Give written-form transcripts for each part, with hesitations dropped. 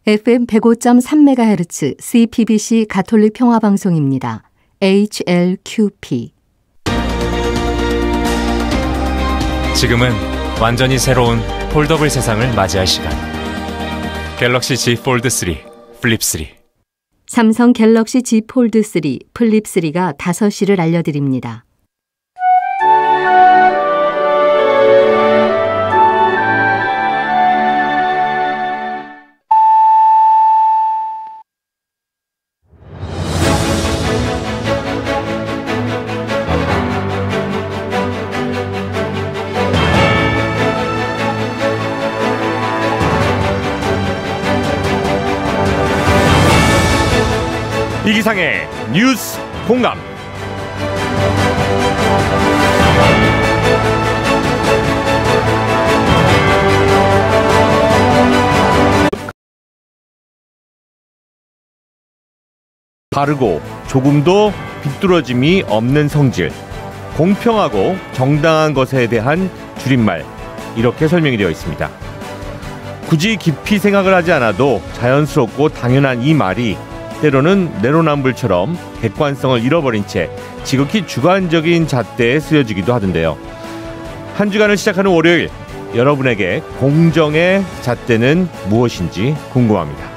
FM 105.3MHz CPBC 가톨릭 평화방송입니다. HLQP. 지금은 완전히 새로운 폴더블 세상을 맞이할 시간. 갤럭시 Z 폴드 3, 플립 3. 삼성 갤럭시 Z 폴드 3, 플립 3가 5시를 알려드립니다. 이기상의 뉴스 공감. 바르고 조금도 비뚤어짐이 없는 성질, 공평하고 정당한 것에 대한 줄임말, 이렇게 설명이 되어 있습니다. 굳이 깊이 생각을 하지 않아도 자연스럽고 당연한 이 말이 때로는 내로남불처럼 객관성을 잃어버린 채 지극히 주관적인 잣대에 쓰여지기도 하던데요. 한 주간을 시작하는 월요일, 여러분에게 공정의 잣대는 무엇인지 궁금합니다.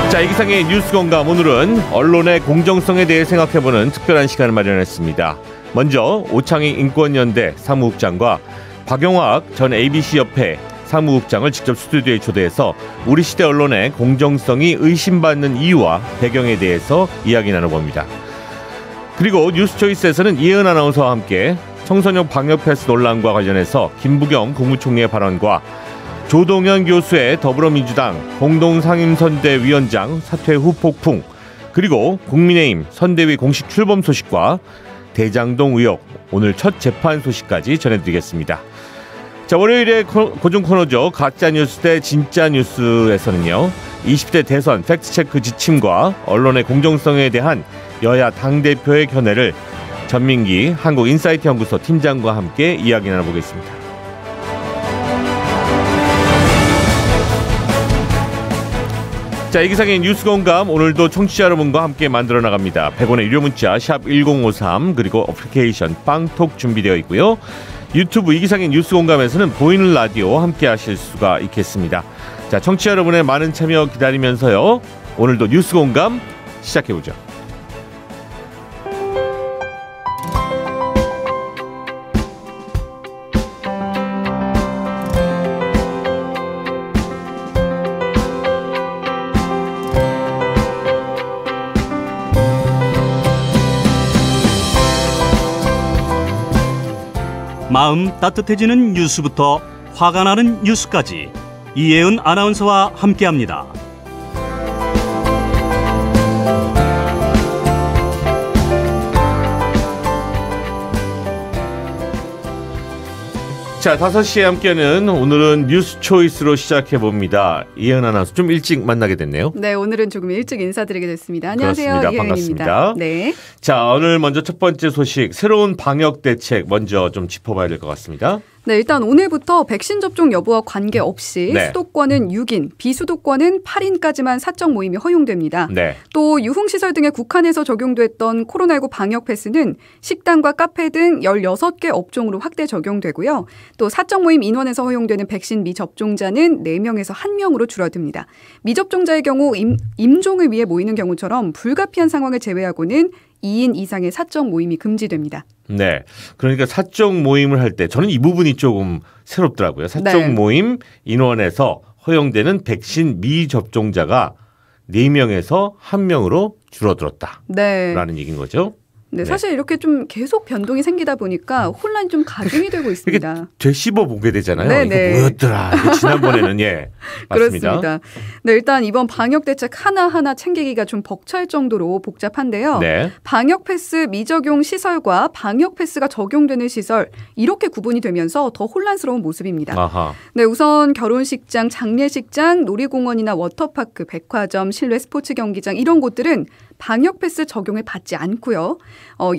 자, 이기상의 뉴스 공감, 오늘은 언론의 공정성에 대해 생각해보는 특별한 시간을 마련했습니다. 먼저 오창희 인권연대 사무국장과 박용학 전 ABC협회 사무국장을 직접 스튜디오에 초대해서 우리 시대 언론의 공정성이 의심받는 이유와 배경에 대해서 이야기 나눠봅니다. 그리고 뉴스초이스에서는 이혜은 아나운서와 함께 청소년 방역 패스 논란과 관련해서 김부겸 국무총리의 발언과 조동현 교수의 더불어민주당 공동상임선대위원장 사퇴 후 폭풍, 그리고 국민의힘 선대위 공식 출범 소식과 대장동 의혹, 오늘 첫 재판 소식까지 전해드리겠습니다. 자, 월요일의 고정 코너죠. 가짜뉴스 대 진짜뉴스에서는요, 20대 대선 팩트체크 지침과 언론의 공정성에 대한 여야 당대표의 견해를 전민기 한국인사이트 연구소 팀장과 함께 이야기 나눠보겠습니다. 자, 이기상의 뉴스 공감, 오늘도 청취자 여러분과 함께 만들어 나갑니다. 100원의 유료 문자 샵 1053, 그리고 어플리케이션 빵톡 준비되어 있고요. 유튜브 이기상의 뉴스 공감에서는 보이는 라디오 함께 하실 수가 있겠습니다. 자, 청취자 여러분의 많은 참여 기다리면서요, 오늘도 뉴스 공감 시작해보죠. 마음 따뜻해지는 뉴스부터 화가 나는 뉴스까지 이혜은 아나운서와 함께합니다. 자, 5시에 함께하는 오늘은 뉴스 초이스로 시작해봅니다. 이혜은 아나운서 좀 일찍 만나게 됐네요. 네, 오늘은 조금 일찍 인사드리게 됐습니다. 안녕하세요. 그렇습니다. 이혜은입니다. 반갑습니다. 네. 자, 오늘 먼저 첫 번째 소식, 새로운 방역 대책 먼저 좀 짚어봐야 될 것 같습니다. 네, 일단 오늘부터 백신 접종 여부와 관계없이 수도권은 6인, 비수도권은 8인까지만 사적 모임이 허용됩니다. 네. 또 유흥시설 등에 국한해서 적용됐던 코로나19 방역 패스는 식당과 카페 등 16개 업종으로 확대 적용되고요. 또 사적 모임 인원에서 허용되는 백신 미접종자는 4명에서 1명으로 줄어듭니다. 미접종자의 경우 임종을 위해 모이는 경우처럼 불가피한 상황을 제외하고는 2인 이상의 사적 모임이 금지됩니다. 네, 그러니까 사적 모임을 할 때 저는 이 부분이 조금 새롭더라고요. 사적 모임 인원에서 허용되는 백신 미접종자가 4명에서 1명으로 줄어들었다라는 얘기인 거죠. 네, 사실 이렇게 좀 계속 변동이 생기다 보니까 혼란이 좀 가중이 되고 있습니다. 이게 되씹어 보게 되잖아요. 네네. 이거 뭐였더라. 이거 지난번에는 맞습니다. 그렇습니다. 네, 일단 이번 방역 대책 하나하나 챙기기가 좀 벅찰 정도로 복잡한데요. 네. 방역 패스 미적용 시설과 방역 패스가 적용되는 시설, 이렇게 구분이 되면서 더 혼란스러운 모습입니다. 아하. 네, 우선 결혼식장, 장례식장, 놀이공원이나 워터파크, 백화점, 실내 스포츠 경기장 이런 곳들은 방역 패스 적용을 받지 않고요.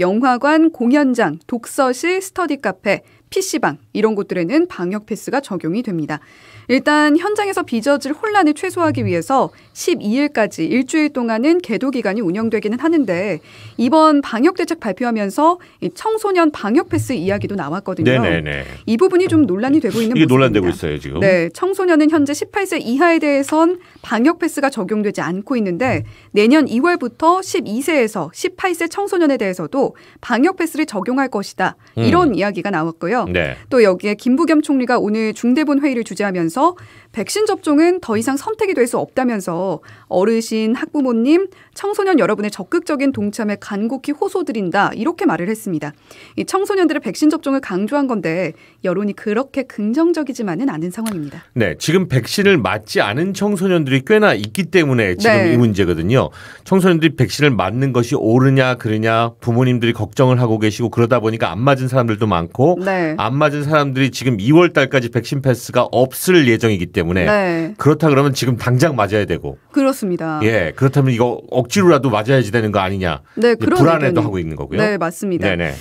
영화관, 공연장, 독서실, 스터디 카페, PC방 이런 곳들에는 방역 패스가 적용이 됩니다. 일단 현장에서 빚어질 혼란을 최소화하기 위해서 12일까지 일주일 동안은 계도 기간이 운영되기는 하는데 이번 방역 대책 발표하면서 이 청소년 방역 패스 이야기도 나왔거든요. 네네네. 이 부분이 좀 논란이 되고 있는 이게 모습입니다. 논란되고 있어요 지금. 네, 청소년은 현재 18세 이하에 대해선 방역 패스가 적용되지 않고 있는데 내년 2월부터 12세에서 18세 청소년에 대해서도 방역 패스를 적용할 것이다. 이런 이야기가 나왔고요. 네. 또 여기에 김부겸 총리가 오늘 중대본 회의를 주재하면서 백신 접종은 더 이상 선택이 될 수 없다면서 어르신, 학부모님, 청소년 여러분의 적극적인 동참에 간곡히 호소드린다 이렇게 말을 했습니다. 이 청소년들의 백신 접종을 강조한 건데 여론이 그렇게 긍정적이지만은 않은 상황입니다. 네, 지금 백신을 맞지 않은 청소년들이 꽤나 있기 때문에 지금 네. 이 문제거든요. 청소년들이 백신을 맞는 것이 옳으냐 그르냐 부모님들이 걱정을 하고 계시고 그러다 보니까 안 맞은 사람들도 많고 네. 안 맞은 사람들이 지금 2월 달까지 백신 패스가 없을 예정이기 때문에 네. 그렇다 그러면 지금 당장 맞아야 되고 그렇습니다. 예, 그렇다면 이거 억지로라도 맞아야지 되는 거 아니냐. 네, 그런 불안해도 의견이- 하고 있는 거고요. 네, 맞습니다. 네네.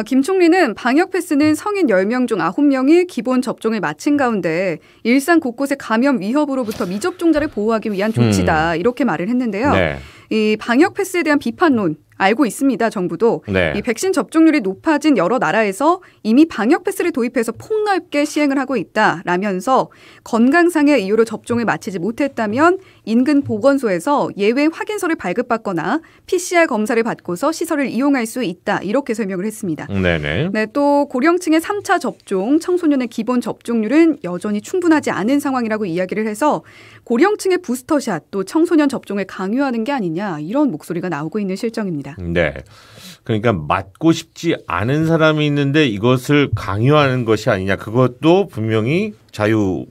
김 총리는 방역 패스는 성인 10명 중 9명이 기본 접종을 마친 가운데 일상 곳곳의 감염 위협으로부터 미접종자를 보호하기 위한 조치다. 이렇게 말을 했는데요. 네. 이 방역 패스에 대한 비판론 알고 있습니다. 정부도. 네. 이 백신 접종률이 높아진 여러 나라에서 이미 방역 패스를 도입해서 폭넓게 시행을 하고 있다라면서 건강상의 이유로 접종을 마치지 못했다면 인근 보건소에서 예외 확인서를 발급받거나 PCR 검사를 받고서 시설을 이용할 수 있다. 이렇게 설명을 했습니다. 네네. 네, 또 고령층의 3차 접종, 청소년의 기본 접종률은 여전히 충분하지 않은 상황이라고 이야기를 해서 고령층의 부스터샷 또 청소년 접종을 강요하는 게 아니냐 이런 목소리가 나오고 있는 실정입니다. 네. 그러니까 맞고 싶지 않은 사람이 있는데 이것을 강요하는 것이 아니냐. 그것도 분명히 자유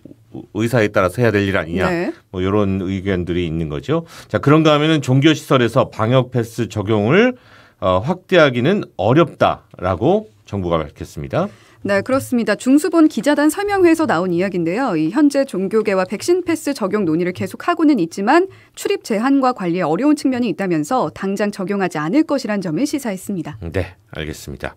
의사에 따라서 해야 될 일 아니냐. 네. 뭐 이런 의견들이 있는 거죠. 자, 그런가 하면은 종교시설에서 방역 패스 적용을 확대하기는 어렵다라고 정부가 밝혔습니다. 네, 그렇습니다. 중수본 기자단 설명회에서 나온 이야기인데요. 이 현재 종교계와 백신 패스 적용 논의를 계속하고는 있지만 출입 제한과 관리에 어려운 측면이 있다면서 당장 적용하지 않을 것이란 점을 시사했습니다. 네, 알겠습니다.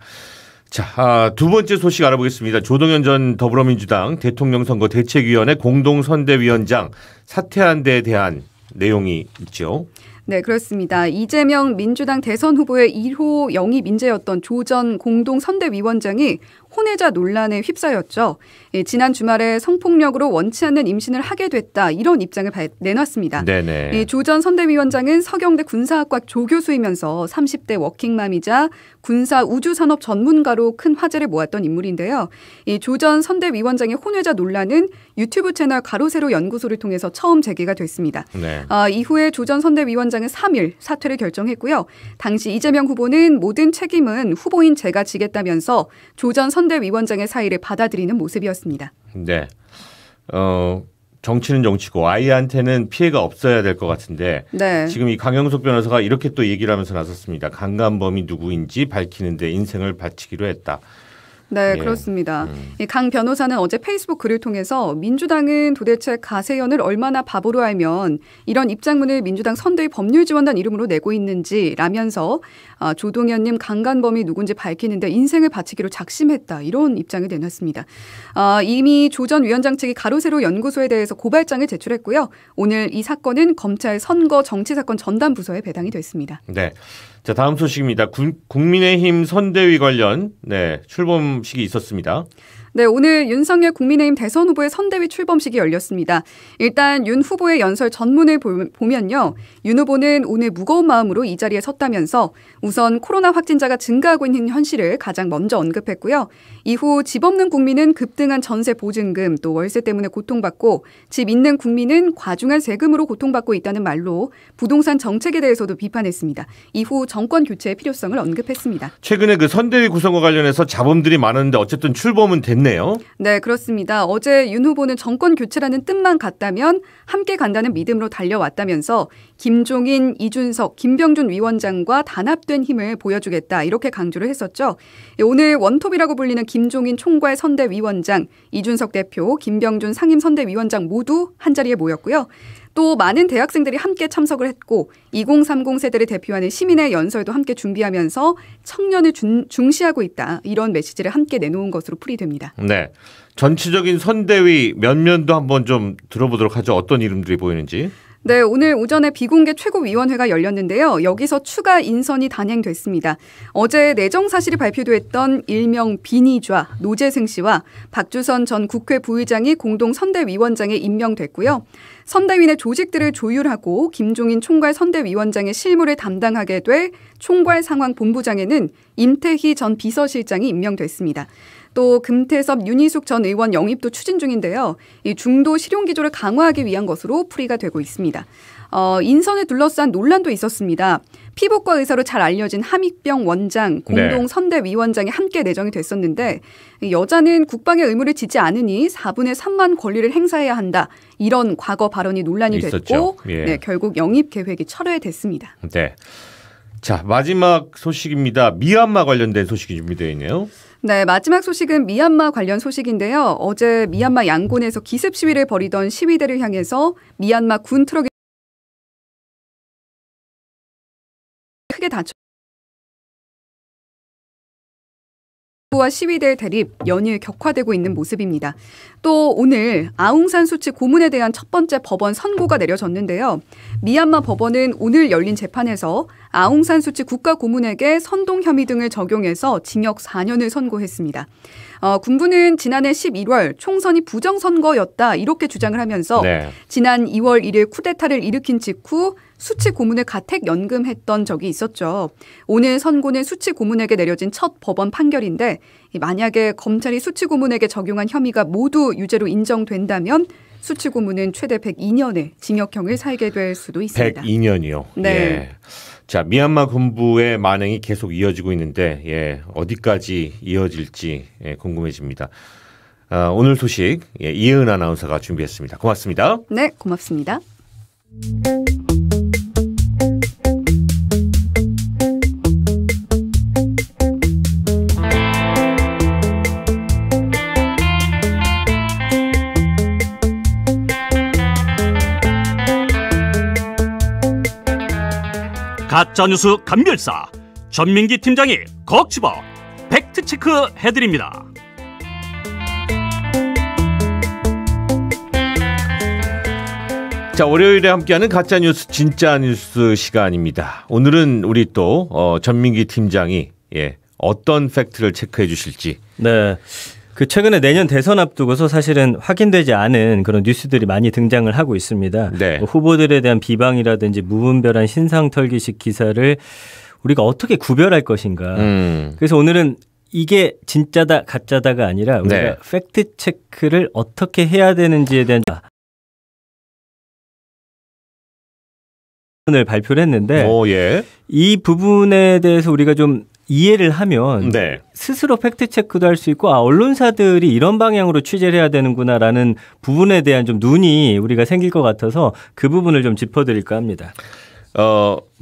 자, 두 번째 소식 알아보겠습니다. 조동현 전 더불어민주당 대통령 선거 대책위원회 공동선대위원장 사퇴한 데에 대한 내용이 있죠. 네, 그렇습니다. 이재명 민주당 대선 후보의 1호 영입 인재였던 조 전 공동선대위원장이 혼외자 논란에 휩싸였죠. 지난 주말에 성폭력으로 원치 않는 임신을 하게 됐다. 이런 입장을 내놨습니다. 네네. 조 전 선대위원장은 서경대 군사학과 조교수이면서 30대 워킹맘이자 군사 우주산업 전문가로 큰 화제를 모았던 인물인데요. 조 전 선대위원장의 혼외자 논란은 유튜브 채널 가로세로 연구소를 통해서 처음 제기가 됐습니다. 네. 이후에 조 전 선대위원장은 3일 사퇴를 결정했고요. 당시 이재명 후보는 모든 책임은 후보인 제가 지겠다면서 조 전 선대위원장의 사의를 받아들이는 모습이었습니다. 네. 정치는 정치고 아이한테는 피해가 없어야 될 것 같은데 네. 지금 이 강영석 변호사가 이렇게 또 얘기를 하면서 나섰습니다. 강간범이 누구인지 밝히는데 인생을 바치기로 했다. 네, 예. 그렇습니다. 이 강 변호사는 어제 페이스북 글을 통해서 민주당은 도대체 가세연을 얼마나 바보로 알면 이런 입장문을 민주당 선대위 법률지원단 이름으로 내고 있는지라면서 조동현님 강간범이 누군지 밝히는데 인생을 바치기로 작심했다. 이런 입장을 내놨습니다. 이미 조 전 위원장 측이 가로세로 연구소에 대해서 고발장을 제출했고요. 오늘 이 사건은 검찰 선거 정치사건 전담부서에 배당이 됐습니다. 네. 자, 다음 소식입니다. 국민의힘 선대위 관련 출범식이 있었습니다. 네, 오늘 윤석열 국민의힘 대선 후보의 선대위 출범식이 열렸습니다. 일단 윤 후보의 연설 전문을 보면요. 윤 후보는 오늘 무거운 마음으로 이 자리에 섰다면서 우선 코로나 확진자가 증가하고 있는 현실을 가장 먼저 언급했고요. 이후 집 없는 국민은 급등한 전세 보증금 또 월세 때문에 고통받고 집 있는 국민은 과중한 세금으로 고통받고 있다는 말로 부동산 정책에 대해서도 비판했습니다. 이후 정권 교체의 필요성을 언급했습니다. 최근에 그 선대위 구성과 관련해서 잡음들이 많았는데 어쨌든 출범은 됐네요. 네, 그렇습니다. 어제 윤 후보는 정권 교체라는 뜻만 같다면 함께 간다는 믿음으로 달려왔다면서 김종인, 이준석, 김병준 위원장과 단합된 힘을 보여주겠다 이렇게 강조를 했었죠. 오늘 원톱이라고 불리는 김종인 총괄 선대위원장, 이준석 대표, 김병준 상임선대위원장 모두 한자리에 모였고요. 또 많은 대학생들이 함께 참석을 했고 2030 세대를 대표하는 시민의 연설도 함께 준비하면서 청년을 중시하고 있다. 이런 메시지를 함께 내놓은 것으로 풀이됩니다. 네. 전체적인 선대위 면면도 한번 좀 들어보도록 하죠. 어떤 이름들이 보이는지. 네, 오늘 오전에 비공개 최고위원회가 열렸는데요. 여기서 추가 인선이 단행됐습니다. 어제 내정 사실이 발표됐던 일명 비니좌 노재승 씨와 박주선 전 국회 부의장이 공동 선대위원장에 임명됐고요. 선대위 내 조직들을 조율하고 김종인 총괄 선대위원장의 실무를 담당하게 돼 총괄 상황 본부장에는 임태희 전 비서실장이 임명됐습니다. 또 금태섭 윤희숙 전 의원 영입도 추진 중인데요. 이 중도 실용 기조를 강화하기 위한 것으로 풀이가 되고 있습니다. 인선을 둘러싼 논란도 있었습니다. 피부과 의사로 잘 알려진 함익병 원장 공동 선대위원장이 함께 내정이 됐었는데 여자는 국방의 의무를 지지 않으니 4분의 3만 권리를 행사해야 한다. 이런 과거 발언이 논란이 됐고 예. 네, 결국 영입 계획이 철회됐습니다. 네. 자, 마지막 소식입니다. 미얀마 관련된 소식이 준비되어 있네요. 네, 마지막 소식은 미얀마 관련 소식인데요. 어제 미얀마 양곤에서 기습 시위를 벌이던 시위대를 향해서 미얀마 군 트럭이 크게 다쳐 정부와 시위대의 대립 연일 격화되고 있는 모습입니다. 또 오늘 아웅산 수치 고문에 대한 첫 번째 법원 선고가 내려졌는데요. 미얀마 법원은 오늘 열린 재판에서 아웅산 수치 국가고문에게 선동 혐의 등을 적용해서 징역 4년을 선고했습니다. 군부는 지난해 11월 총선이 부정선거였다 이렇게 주장을 하면서 지난 2월 1일 쿠데타를 일으킨 직후 수치 고문을 가택 연금했던 적이 있었죠. 오늘 선고는 수치 고문에게 내려진 첫 법원 판결인데 만약에 검찰이 수치 고문에게 적용한 혐의가 모두 유죄로 인정된다면 수치 고문은 최대 102년의 징역형을 살게 될 수도 있습니다. 102년이요. 네. 예. 자, 미얀마 군부의 만행이 계속 이어지고 있는데 어디까지 이어질지 궁금해집니다. 오늘 소식 이혜은 아나운서가 준비했습니다. 고맙습니다. 네, 고맙습니다. 가짜뉴스 감별사 전민기 팀장이 콕 집어 팩트체크 해드립니다. 자, 월요일에 함께하는 가짜뉴스 진짜뉴스 시간입니다. 오늘은 우리 또 전민기 팀장이 어떤 팩트를 체크해 주실지. 네. 최근에 내년 대선 앞두고서 사실은 확인되지 않은 그런 뉴스들이 많이 등장을 하고 있습니다. 네. 후보들에 대한 비방이라든지 무분별한 신상털기식 기사를 우리가 어떻게 구별할 것인가. 그래서 오늘은 이게 진짜다 가짜다가 아니라 우리가 팩트 체크를 어떻게 해야 되는지에 대한 을 발표를 했는데 이 부분에 대해서 우리가 좀 이해를 하면 스스로 팩트체크도 할 수 있고 언론사들이 이런 방향으로 취재를 해야 되는구나라는 부분에 대한 좀 눈이 우리가 생길 것 같아서 그 부분을 좀 짚어드릴까 합니다.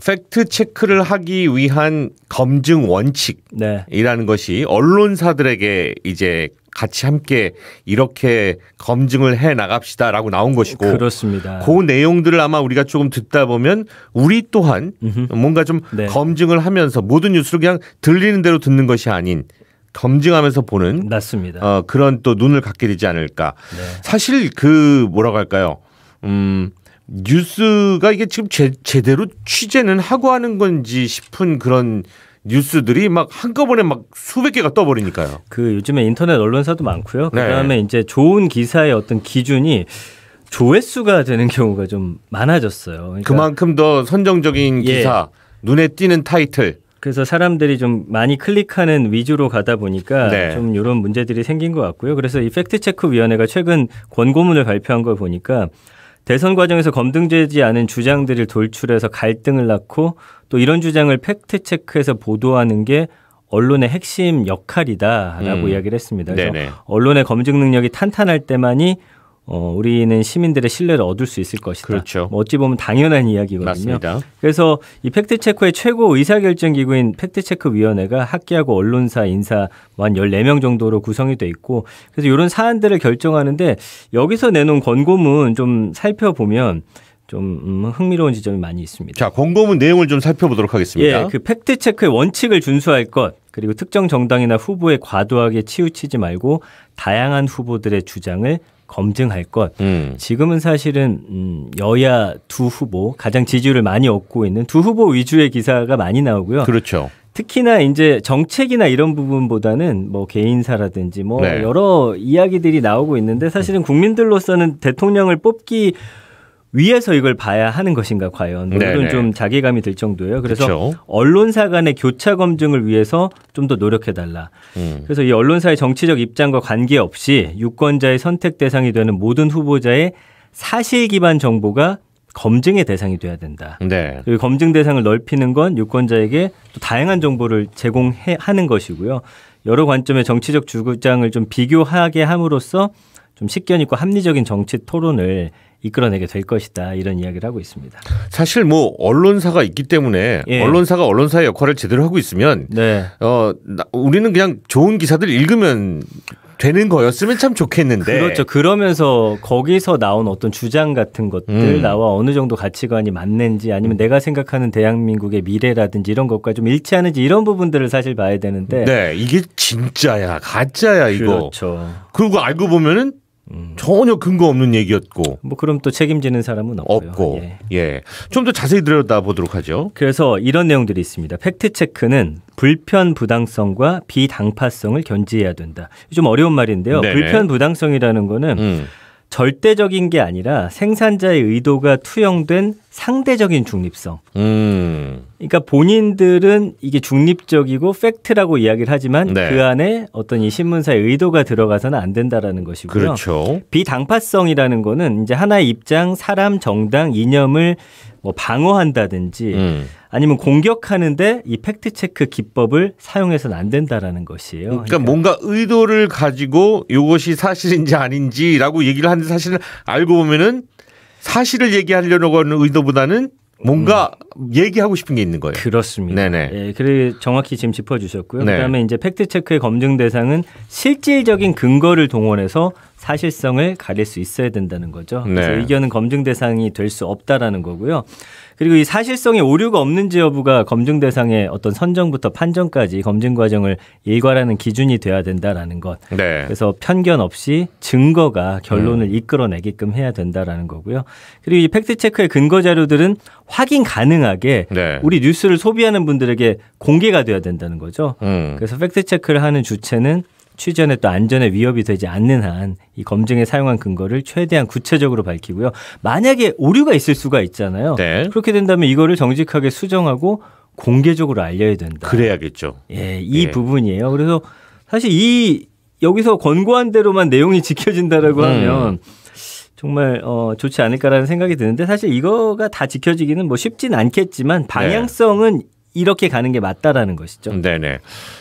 팩트체크를 하기 위한 검증 원칙이라는 것이 언론사들에게 이제 같이 함께 이렇게 검증을 해 나갑시다라고 나온 것이고 그렇습니다. 그 내용들을 아마 우리가 조금 듣다 보면 우리 또한 뭔가 좀 검증을 하면서 모든 뉴스를 그냥 들리는 대로 듣는 것이 아닌 검증하면서 보는 맞습니다. 그런 또 눈을 갖게 되지 않을까. 사실 뭐라고 할까요? 뉴스가 이게 지금 제대로 취재는 하고 하는 건지 싶은 그런 뉴스들이 막 한꺼번에 막 수백 개가 떠버리니까요. 요즘에 인터넷 언론사도 많고요. 그다음에 이제 좋은 기사의 어떤 기준이 조회수가 되는 경우가 좀 많아졌어요. 그러니까 그만큼 더 선정적인 기사, 눈에 띄는 타이틀. 그래서 사람들이 좀 많이 클릭하는 위주로 가다 보니까 좀 이런 문제들이 생긴 것 같고요. 그래서 이 팩트체크위원회가 최근 권고문을 발표한 걸 보니까 대선 과정에서 검증되지 않은 주장들을 돌출해서 갈등을 낳고 또 이런 주장을 팩트체크해서 보도하는 게 언론의 핵심 역할이다라고 이야기를 했습니다. 그래서 언론의 검증 능력이 탄탄할 때만이 우리는 시민들의 신뢰를 얻을 수 있을 것이다. 그렇죠. 어찌 보면 당연한 이야기거든요. 맞습니다. 그래서 이 팩트체크의 최고 의사결정기구인 팩트체크위원회가 학계하고 언론사 인사 한 14명 정도로 구성이 돼 있고 그래서 이런 사안들을 결정하는데 여기서 내놓은 권고문 좀 살펴보면 좀 흥미로운 지점이 많이 있습니다. 자, 권고문 내용을 좀 살펴보도록 하겠습니다. 예, 그 팩트 체크의 원칙을 준수할 것, 그리고 특정 정당이나 후보에 과도하게 치우치지 말고 다양한 후보들의 주장을 검증할 것. 지금은 사실은 여야 두 후보, 가장 지지율을 많이 얻고 있는 두 후보 위주의 기사가 많이 나오고요. 그렇죠. 특히나 이제 정책이나 이런 부분보다는 뭐 개인사라든지 뭐 네. 여러 이야기들이 나오고 있는데 사실은 국민들로서는 대통령을 뽑기 위해서 이걸 봐야 하는 것인가 과연 물론 좀 자괴감이 들 정도예요. 그래서 그렇죠. 언론사 간의 교차 검증을 위해서 좀 더 노력해달라. 그래서 이 언론사의 정치적 입장과 관계없이 유권자의 선택 대상이 되는 모든 후보자의 사실 기반 정보가 검증의 대상이 돼야 된다. 네. 그리고 검증 대상을 넓히는 건 유권자에게 또 다양한 정보를 제공하는 것이고요. 여러 관점의 정치적 주장을 좀 비교하게 함으로써 좀 식견 있고 합리적인 정치 토론을 이끌어내게 될 것이다. 이런 이야기를 하고 있습니다. 사실 뭐 언론사가 있기 때문에 언론사가 언론사의 역할을 제대로 하고 있으면 우리는 그냥 좋은 기사들 읽으면 되는 거였으면 참 좋겠는데. 그렇죠. 그러면서 거기서 나온 어떤 주장 같은 것들 나와 어느 정도 가치관이 맞는지 아니면 내가 생각하는 대한민국의 미래라든지 이런 것과 좀 일치하는지 이런 부분들을 사실 봐야 되는데. 네. 이게 진짜야 가짜야 이거. 그렇죠. 그리고 알고 보면은 전혀 근거 없는 얘기였고. 뭐 그럼 또 책임지는 사람은 없고요. 예. 좀 더 자세히 들여다보도록 하죠. 그래서 이런 내용들이 있습니다. 팩트체크는 불편 부당성과 비당파성을 견지해야 된다. 좀 어려운 말인데요. 네네. 불편 부당성이라는 거는 절대적인 게 아니라 생산자의 의도가 투영된 상대적인 중립성. 그러니까 본인들은 이게 중립적이고 팩트라고 이야기를 하지만 그 안에 어떤 이 신문사의 의도가 들어가서는 안 된다라는 것이고요. 그렇죠. 비당파성이라는 거는 이제 하나의 입장, 사람, 정당, 이념을 뭐 방어한다든지 아니면 공격하는데 이 팩트체크 기법을 사용해서는 안 된다라는 것이에요. 그러니까 뭔가 의도를 가지고 이것이 사실인지 아닌지라고 얘기를 하는데 사실은 알고 보면은 사실을 얘기하려고 하는 의도보다는 뭔가 얘기하고 싶은 게 있는 거예요. 그렇습니다. 네네. 예, 그리고 정확히 지금 짚어주셨고요. 네. 그다음에 이제 팩트체크의 검증 대상은 실질적인 근거를 동원해서 사실성을 가릴 수 있어야 된다는 거죠. 그래서 네. 의견은 검증 대상이 될 수 없다라는 거고요. 그리고 이 사실성에 오류가 없는지 여부가 검증 대상의 어떤 선정부터 판정까지 검증 과정을 일괄하는 기준이 돼야 된다라는 것. 네. 그래서 편견 없이 증거가 결론을 이끌어내게끔 해야 된다라는 거고요. 그리고 이 팩트체크의 근거 자료들은 확인 가능하게 우리 뉴스를 소비하는 분들에게 공개가 돼야 된다는 거죠. 그래서 팩트체크를 하는 주체는 취재에 또 안전에 위협이 되지 않는 한 이 검증에 사용한 근거를 최대한 구체적으로 밝히고요. 만약에 오류가 있을 수가 있잖아요. 그렇게 된다면 이거를 정직하게 수정하고 공개적으로 알려야 된다. 그래야겠죠. 예, 이 부분이에요. 그래서 사실 여기서 권고한 대로만 내용이 지켜진다라고 하면 정말 좋지 않을까라는 생각이 드는데 사실 이거가 다 지켜지기는 뭐 쉽진 않겠지만 방향성은 이렇게 가는 게 맞다라는 것이죠. 네네.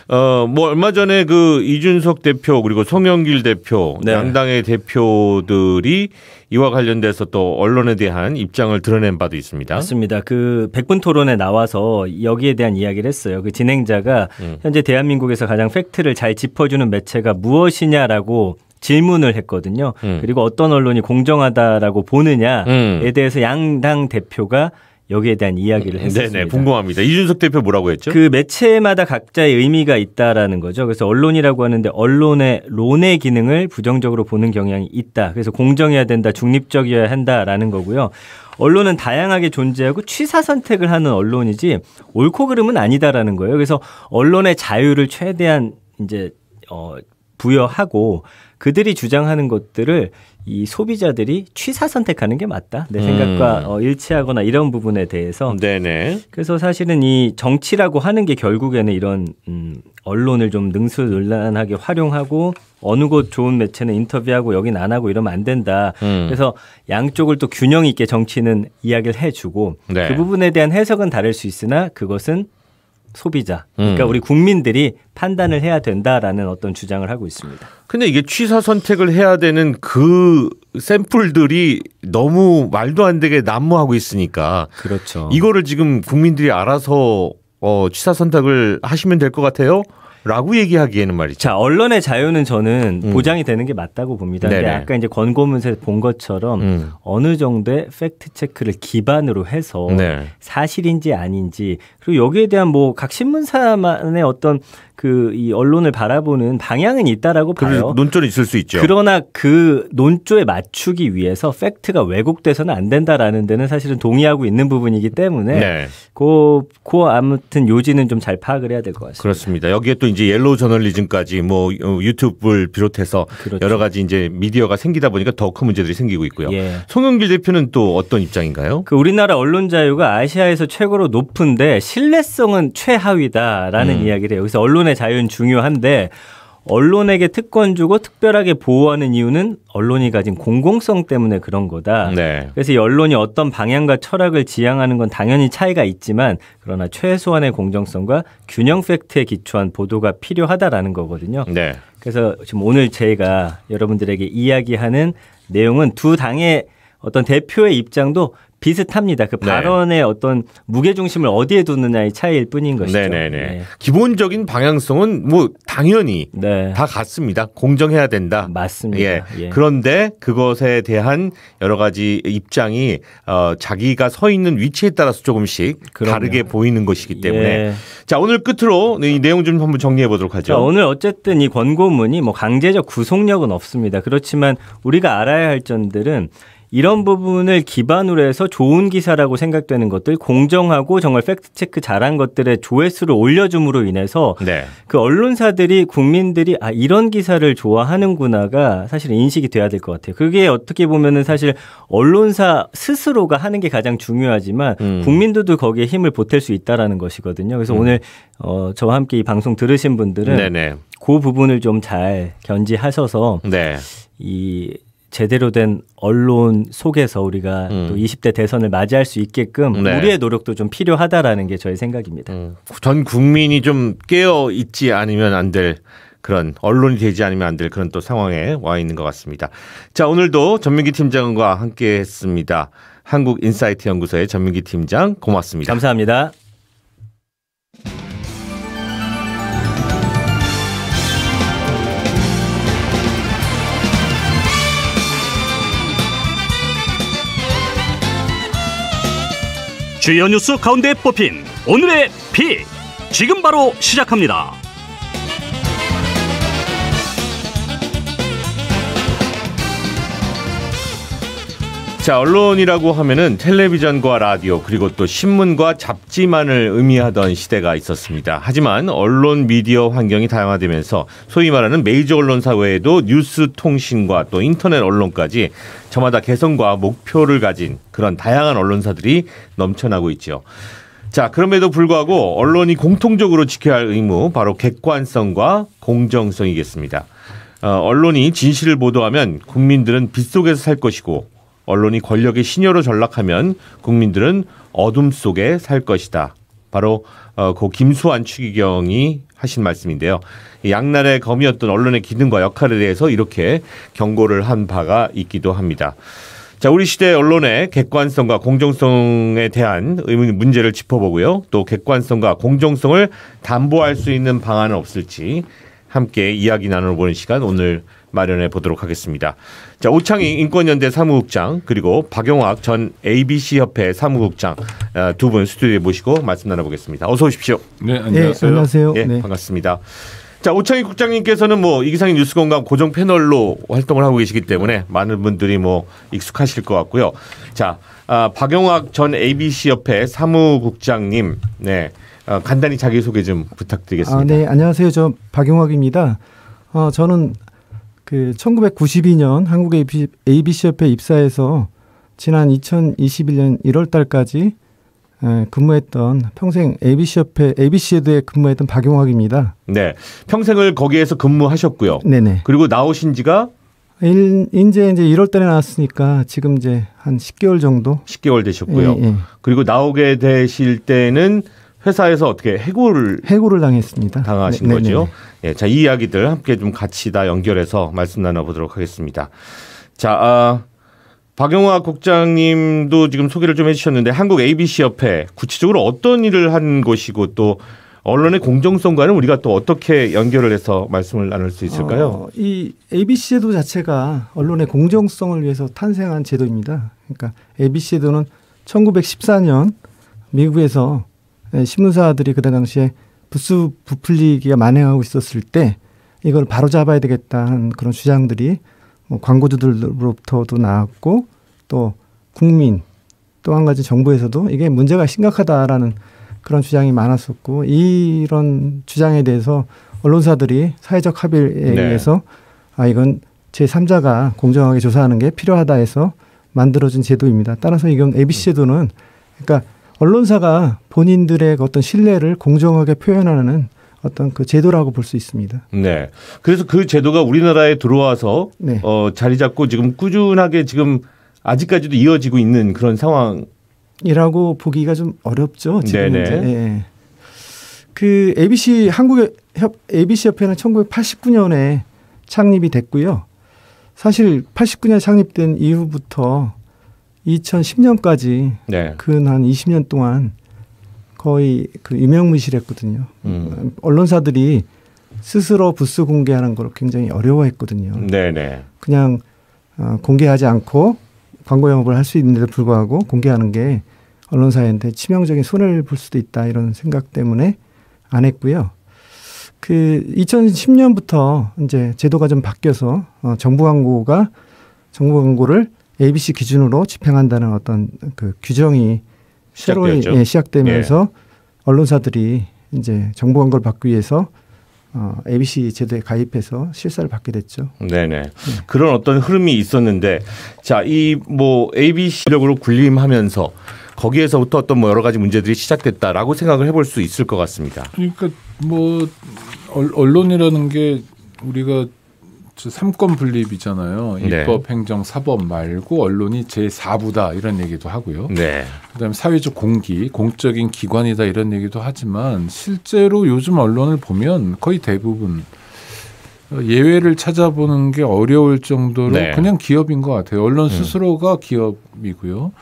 뭐 얼마 전에 그 이준석 대표 그리고 송영길 대표 양당의 대표들이 이와 관련돼서 또 언론에 대한 입장을 드러낸 바도 있습니다. 맞습니다. 그 100분 토론에 나와서 여기에 대한 이야기를 했어요. 그 진행자가 현재 대한민국에서 가장 팩트를 잘 짚어주는 매체가 무엇이냐라고 질문을 했거든요. 그리고 어떤 언론이 공정하다라고 보느냐에 대해서 양당 대표가 여기에 대한 이야기를 했습니다. 네네, 궁금합니다. 이준석 대표 뭐라고 했죠? 그 매체마다 각자의 의미가 있다라는 거죠. 그래서 언론이라고 하는데 언론의 론의 기능을 부정적으로 보는 경향이 있다. 그래서 공정해야 된다, 중립적이어야 한다라는 거고요. 언론은 다양하게 존재하고 취사 선택을 하는 언론이지 옳고 그름은 아니다라는 거예요. 그래서 언론의 자유를 최대한 이제 부여하고 그들이 주장하는 것들을 이 소비자들이 취사 선택하는 게 맞다. 내 생각과 일치하거나 이런 부분에 대해서. 네네. 그래서 사실은 이 정치라고 하는 게 결국에는 이런 언론을 좀 능수논란하게 활용하고 어느 곳 좋은 매체는 인터뷰하고 여긴 안 하고 이러면 안 된다. 그래서 양쪽을 또 균형 있게 정치는 이야기를 해주고 그 부분에 대한 해석은 다를 수 있으나 그것은 소비자, 그러니까 우리 국민들이 판단을 해야 된다라는 어떤 주장을 하고 있습니다. 근데 이게 취사 선택을 해야 되는 그 샘플들이 너무 말도 안 되게 난무하고 있으니까 그렇죠. 이거를 지금 국민들이 알아서 취사 선택을 하시면 될 것 같아요. 라고 얘기하기에는 말이죠. 자, 언론의 자유는 저는 보장이 되는 게 맞다고 봅니다. 근데 아까 이제 권고문서에서 본 것처럼 어느 정도의 팩트 체크를 기반으로 해서 사실인지 아닌지, 그리고 여기에 대한 뭐 각 신문사만의 어떤 이 언론을 바라보는 방향은 있다라고 봐요. 논조는 있을 수 있죠. 그러나 그 논조에 맞추기 위해서 팩트가 왜곡돼서는 안 된다라는 데는 사실은 동의하고 있는 부분이기 때문에 아무튼 요지는 좀 잘 파악을 해야 될 것 같습니다. 그렇습니다. 여기에 또 이제 옐로우 저널리즘까지 뭐 유튜브를 비롯해서 여러 가지 이제 미디어가 생기다 보니까 더 큰 문제들이 생기고 있고요. 송영길 대표는 또 어떤 입장인가요? 우리나라 언론 자유가 아시아에서 최고로 높은데 신뢰성은 최하위다라는 이야기를 해요. 그래서 언론의 자유는 중요한데 언론에게 특권 주고 특별하게 보호하는 이유는 언론이 가진 공공성 때문에 그런 거다. 그래서 이 언론이 어떤 방향과 철학을 지향하는 건 당연히 차이가 있지만 그러나 최소한의 공정성과 균형 팩트에 기초한 보도가 필요하다라는 거거든요. 그래서 지금 오늘 제가 여러분들에게 이야기하는 내용은 두 당의 어떤 대표의 입장도 비슷합니다. 그 발언의 어떤 무게중심을 어디에 두느냐의 차이일 뿐인 것이죠. 기본적인 방향성은 뭐 당연히 다 같습니다. 공정해야 된다. 맞습니다. 그런데 그것에 대한 여러 가지 입장이 자기가 서 있는 위치에 따라서 조금씩 다르게 보이는 것이기 때문에 자, 오늘 끝으로 이 내용 좀 한번 정리해 보도록 하죠. 자, 오늘 어쨌든 이 권고문이 뭐 강제적 구속력은 없습니다. 그렇지만 우리가 알아야 할 점들은 이런 부분을 기반으로 해서 좋은 기사라고 생각되는 것들, 공정하고 정말 팩트체크 잘한 것들의 조회수를 올려줌으로 인해서 그 언론사들이 국민들이 이런 기사를 좋아하는구나가 사실 인식이 돼야 될 것 같아요. 그게 어떻게 보면은 사실 언론사 스스로가 하는 게 가장 중요하지만 국민들도 거기에 힘을 보탤 수 있다라는 것이거든요. 그래서 오늘 저와 함께 이 방송 들으신 분들은 그 부분을 좀 잘 견지하셔서 이 제대로 된 언론 속에서 우리가 또 20대 대선을 맞이할 수 있게끔 우리의 노력도 좀 필요하다라는 게 저의 생각입니다. 전 국민이 좀 깨어 있지 않으면 안 될 그런 언론이 되지 않으면 안 될 그런 또 상황에 와 있는 것 같습니다. 자, 오늘도 전민기 팀장과 함께했습니다. 한국인사이트 연구소의 전민기 팀장 고맙습니다. 감사합니다. 주요 뉴스 가운데 뽑힌 오늘의 픽, 지금 바로 시작합니다. 자, 언론이라고 하면은 텔레비전과 라디오 그리고 또 신문과 잡지만을 의미하던 시대가 있었습니다. 하지만 언론 미디어 환경이 다양화되면서 소위 말하는 메이저 언론사 외에도 뉴스 통신과 또 인터넷 언론까지 저마다 개성과 목표를 가진 그런 다양한 언론사들이 넘쳐나고 있죠. 자, 그럼에도 불구하고 언론이 공통적으로 지켜야 할 의무, 바로 객관성과 공정성이겠습니다. 언론이 진실을 보도하면 국민들은 빛 속에서 살 것이고 언론이 권력의 신여로 전락하면 국민들은 어둠 속에 살 것이다. 바로 고 김수환 추기경이 하신 말씀인데요. 양날의 검이었던 언론의 기능과 역할에 대해서 이렇게 경고를 한 바가 있기도 합니다. 자, 우리 시대 언론의 객관성과 공정성에 대한 문제를 짚어보고요. 또 객관성과 공정성을 담보할 수 있는 방안은 없을지 함께 이야기 나눠보는 시간 오늘 마련해 보도록 하겠습니다. 자, 오창희 인권연대 사무국장 그리고 박용학 전 ABC협회 사무국장 두 분 스튜디오에 모시고 말씀 나눠보겠습니다. 어서 오십시오. 네, 안녕하세요. 네, 안녕하세요. 네, 반갑습니다. 자, 오창희 국장님께서는 뭐 이기상의 뉴스공감 고정 패널로 활동을 하고 계시기 때문에 많은 분들이 뭐 익숙하실 것 같고요. 자, 박용학 전 ABC협회 사무국장님, 네, 간단히 자기소개 좀 부탁드리겠습니다. 네, 안녕하세요. 저 박용학입니다. 저는 1992년 한국 ABC협회 입사해서 지난 2021년 1월 달까지 근무했던 평생 ABC에도 근무했던 박용학입니다. 네, 평생을 거기에서 근무하셨고요. 네네. 그리고 나오신 지가 이제 1월 달에 나왔으니까 지금 이제 한 10개월 정도. 10개월 되셨고요. 예. 그리고 나오게 되실 때는 회사에서 어떻게 해고를 당했습니다. 당하신 거죠. 예, 자, 이 이야기들 함께 좀 같이 다 연결해서 말씀 나눠보도록 하겠습니다. 자, 박용학 국장님도 지금 소개를 좀 해주셨는데 한국 ABC협회 구체적으로 어떤 일을 한 곳이고 또 언론의 공정성과는 우리가 또 어떻게 연결을 해서 말씀을 나눌 수 있을까요? 이 ABC 제도 자체가 언론의 공정성을 위해서 탄생한 제도입니다. 그러니까 ABC 제도는 1914년 미국에서 신문사들이 그때 당시에 부수 부풀리기가 만행하고 있었을 때 이걸 바로잡아야 되겠다 하는 그런 주장들이 뭐 광고주들로부터도 나왔고 또 국민 또 한 가지 정부에서도 이게 문제가 심각하다라는 그런 주장이 많았었고 이런 주장에 대해서 언론사들이 사회적 합의에 의해서 이건 제3자가 공정하게 조사하는 게 필요하다 해서 만들어진 제도입니다. 따라서 이건 ABC 제도는 그러니까 언론사가 본인들의 어떤 신뢰를 공정하게 표현하는 어떤 그 제도라고 볼 수 있습니다. 네. 그래서 그 제도가 우리나라에 들어와서 자리 잡고 지금 꾸준하게 지금 아직까지도 이어지고 있는 그런 상황이라고 보기가 좀 어렵죠. 지금 이제. 네. 그 ABC ABC 협회는 1989년에 창립이 됐고요. 사실 89년에 창립된 이후부터 2010년까지 근 한 20년 동안 거의 그 유명무실했거든요. 언론사들이 스스로 부수 공개하는 걸 굉장히 어려워했거든요. 네네. 그냥 공개하지 않고 광고 영업을 할 수 있는데도 불구하고 공개하는 게 언론사한테 치명적인 손해를 볼 수도 있다 이런 생각 때문에 안 했고요. 그 2010년부터 이제 제도가 좀 바뀌어서 정부 광고를 ABC 기준으로 집행한다는 어떤 그 규정이 새로 시작되면서 언론사들이 이제 정부 광고를 받기 위해서 ABC 제도에 가입해서 실사를 받게 됐죠. 네네. 그런 어떤 흐름이 있었는데, 자, 이 뭐 ABC 력으로 군림하면서 거기에서부터 어떤 뭐 여러 가지 문제들이 시작됐다라고 생각을 해볼 수 있을 것 같습니다. 그러니까 뭐 언론이라는 게 우리가 3권 분립이잖아요. 입법, 행정, 사법 말고 언론이 제4부다 이런 얘기도 하고요. 그다음에 사회적 공기, 공적인 기관이다 이런 얘기도 하지만 실제로 요즘 언론을 보면 거의 대부분 예외를 찾아보는 게 어려울 정도로 그냥 기업인 것 같아요. 언론 스스로가 기업이고요.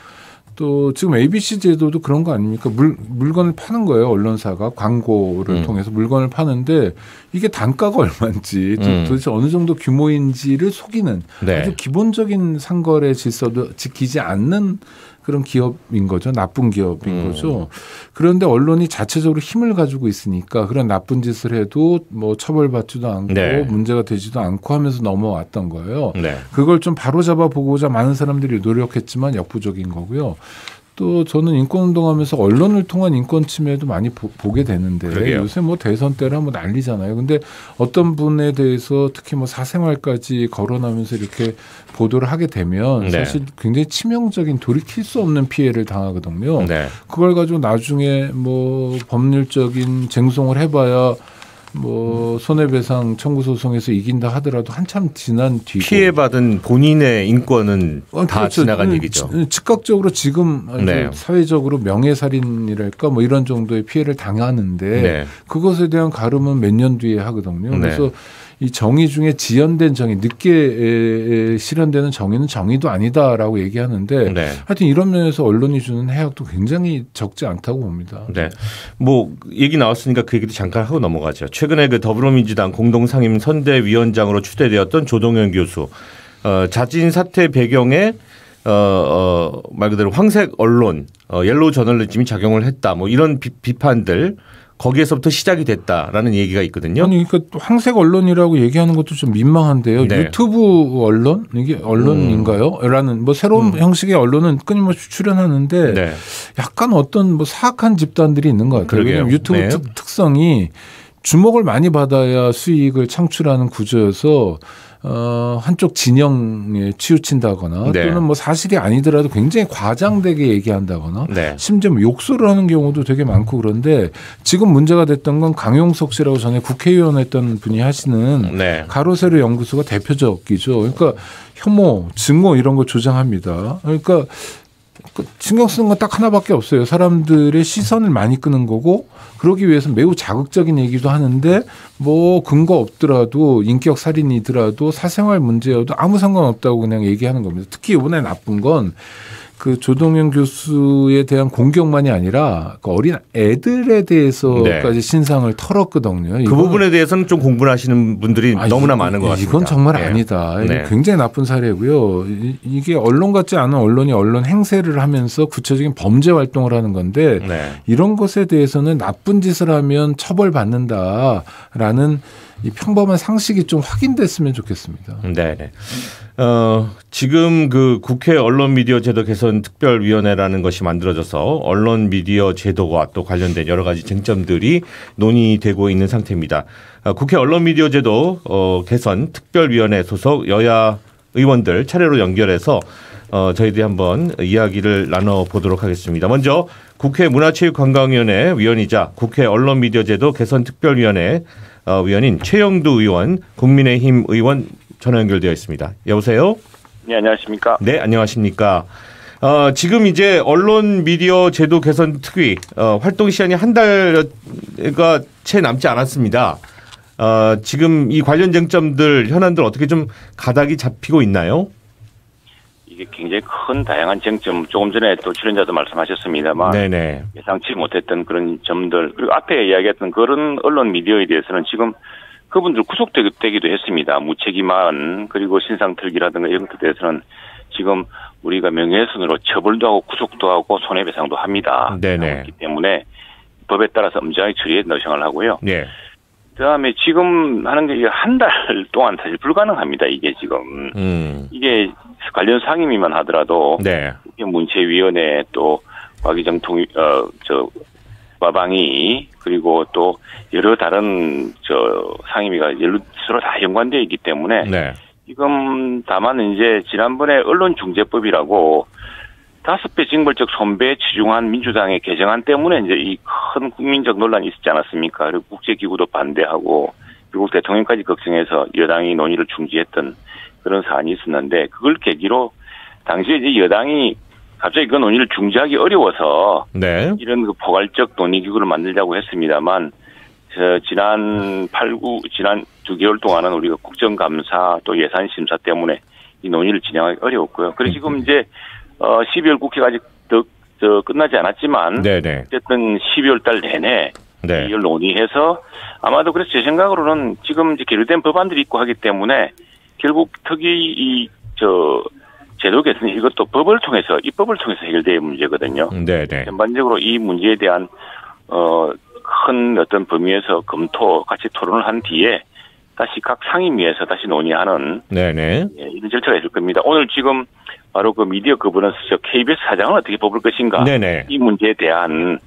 또 지금 ABC 제도도 그런 거 아닙니까? 물건을 파는 거예요. 언론사가 광고를 통해서 물건을 파는데 이게 단가가 얼마인지 도대체 어느 정도 규모인지를 속이는 아주 기본적인 상거래 질서도 지키지 않는 그런 기업인 거죠. 나쁜 기업인 거죠. 그런데 언론이 자체적으로 힘을 가지고 있으니까 그런 나쁜 짓을 해도 뭐 처벌받지도 않고 문제가 되지도 않고 하면서 넘어왔던 거예요. 그걸 좀 바로잡아 보고자 많은 사람들이 노력했지만 역부족인 거고요. 또 저는 인권운동하면서 언론을 통한 인권 침해도 많이 보게 되는데 요새 뭐 대선 때라 뭐 난리잖아요. 근데 어떤 분에 대해서 특히 뭐 사생활까지 거론하면서 이렇게 보도를 하게 되면 사실 굉장히 치명적인 돌이킬 수 없는 피해를 당하거든요. 그걸 가지고 나중에 뭐 법률적인 쟁송을 해봐야 뭐 손해배상 청구 소송에서 이긴다 하더라도 한참 지난 뒤고 피해받은 본인의 인권은 다 지나간 얘기죠. 즉각적으로 지금 사회적으로 명예살인이랄까 뭐 이런 정도의 피해를 당하는데 그것에 대한 가름은 몇 년 뒤에 하거든요. 그래서 이 정의 중에 지연된 정의, 늦게 실현되는 정의는 정의도 아니다라고 얘기하는데 하여튼 이런 면에서 언론이 주는 해악도 굉장히 적지 않다고 봅니다. 뭐 얘기 나왔으니까 그 얘기도 잠깐 하고 넘어가죠. 최근에 그 더불어민주당 공동상임 선대위원장으로 추대되었던 조동현 교수 자진 사퇴 배경에 말 그대로 황색 언론, 옐로우 저널리즘이 작용을 했다. 뭐 이런 비판들. 거기에서부터 시작이 됐다라는 얘기가 있거든요. 아니, 그러니까 황색 언론이라고 얘기하는 것도 좀 민망한데요. 유튜브 언론 이게 언론인가요? 라는 뭐 새로운 형식의 언론은 끊임없이 출연하는데 약간 어떤 뭐 사악한 집단들이 있는 것 같아요. 왜냐하면 유튜브 특성이 주목을 많이 받아야 수익을 창출하는 구조여서 한쪽 진영에 치우친다거나 또는 뭐 사실이 아니더라도 굉장히 과장되게 얘기한다거나 심지어 뭐 욕설을 하는 경우도 되게 많고 그런데 지금 문제가 됐던 건 강용석 씨라고 전에 국회의원 했던 분이 하시는 가로세로 연구소가 대표적이죠. 그러니까 혐오, 증오 이런 거 조장합니다. 그러니까 신경 쓰는 건 딱 하나밖에 없어요. 사람들의 시선을 많이 끄는 거고 그러기 위해서 매우 자극적인 얘기도 하는데 뭐 근거 없더라도 인격 살인이더라도 사생활 문제여도 아무 상관없다고 그냥 얘기하는 겁니다. 특히 이번에 나쁜 건 그 조동현 교수에 대한 공격만이 아니라 그 어린 애들에 대해서까지 신상을 털었거든요. 그 부분에 대해서는 좀 공부를 하시는 분들이 너무나 많은 것 같습니다. 이건 정말 아니다. 굉장히 나쁜 사례고요. 이게 언론 같지 않은 언론이 언론 행세를 하면서 구체적인 범죄 활동을 하는 건데 이런 것에 대해서는 나쁜 짓을 하면 처벌받는다라는 이 평범한 상식이 좀 확인됐으면 좋겠습니다. 네. 지금 그 국회 언론미디어제도 개선 특별위원회라는 것이 만들어져서 언론미디어 제도와 또 관련된 여러 가지 쟁점들이 논의되고 있는 상태입니다. 국회 언론미디어제도 개선 특별위원회 소속 여야 의원들 차례로 연결해서 저희들이 한번 이야기를 나눠보도록 하겠습니다. 먼저 국회 문화체육관광위원회 위원이자 국회 언론미디어제도 개선 특별위원회 위원인 최영두 의원, 국민의힘 의원 전화 연결되어 있습니다. 여보세요? 네, 안녕하십니까? 네, 안녕하십니까? 지금 이제 언론 미디어 제도 개선 특위 활동 시한이 한 달가 채 남지 않았습니다. 지금 이 관련 쟁점들 현안들 어떻게 좀 가닥이 잡히고 있나요? 이게 굉장히 큰 다양한 쟁점, 조금 전에 또 출연자도 말씀하셨습니다만 네네. 예상치 못했던 그런 점들, 그리고 앞에 이야기했던 그런 언론 미디어에 대해서는 지금 그분들 구속되기도 했습니다. 무책임한 그리고 신상 틀기라든가 이런 것에 대해서는 지금 우리가 명예훼손으로 처벌도 하고 구속도 하고 손해배상도 합니다. 네네. 그렇기 때문에 법에 따라서 엄정하게 처리해 넣을 생각을 하고요. 네. 그다음에 지금 하는 게 한 달 동안 사실 불가능합니다. 이게 지금 이게 관련 상임위만 하더라도 문체위원회 또 과기정 과방위 그리고 또 여러 다른 상임위가 서로 다 연관되어 있기 때문에 지금 다만 이제 지난번에 언론중재법이라고 5배 징벌적 손배에 치중한 민주당의 개정안 때문에 이제 이 큰 국민적 논란이 있었지 않았습니까? 그리고 국제기구도 반대하고 미국 대통령까지 걱정해서 여당이 논의를 중지했던 그런 사안이 있었는데 그걸 계기로 당시에 이제 여당이 갑자기 그 논의를 중지하기 어려워서 이런 그 포괄적 논의기구를 만들자고 했습니다만 지난 2개월 동안은 우리가 국정감사 또 예산심사 때문에 이 논의를 진행하기 어려웠고요. 그래서 지금 이제 12월 국회가 아직 끝나지 않았지만 어쨌든 12월 달 내내 이걸 논의해서 아마도 그래서 제 생각으로는 지금 이제 계류된 법안들이 있고 하기 때문에 결국 특히 제도 개선 이것도 법을 통해서 입법을 통해서 해결될 문제거든요. 전반적으로 이 문제에 대한 큰 어떤 범위에서 검토 같이 토론을 한 뒤에 다시 각 상임위에서 다시 논의하는 이런 절차가 있을 겁니다. 오늘 지금 바로 그 미디어 거버넌스 KBS 사장은 어떻게 뽑을 것인가 이 문제에 대한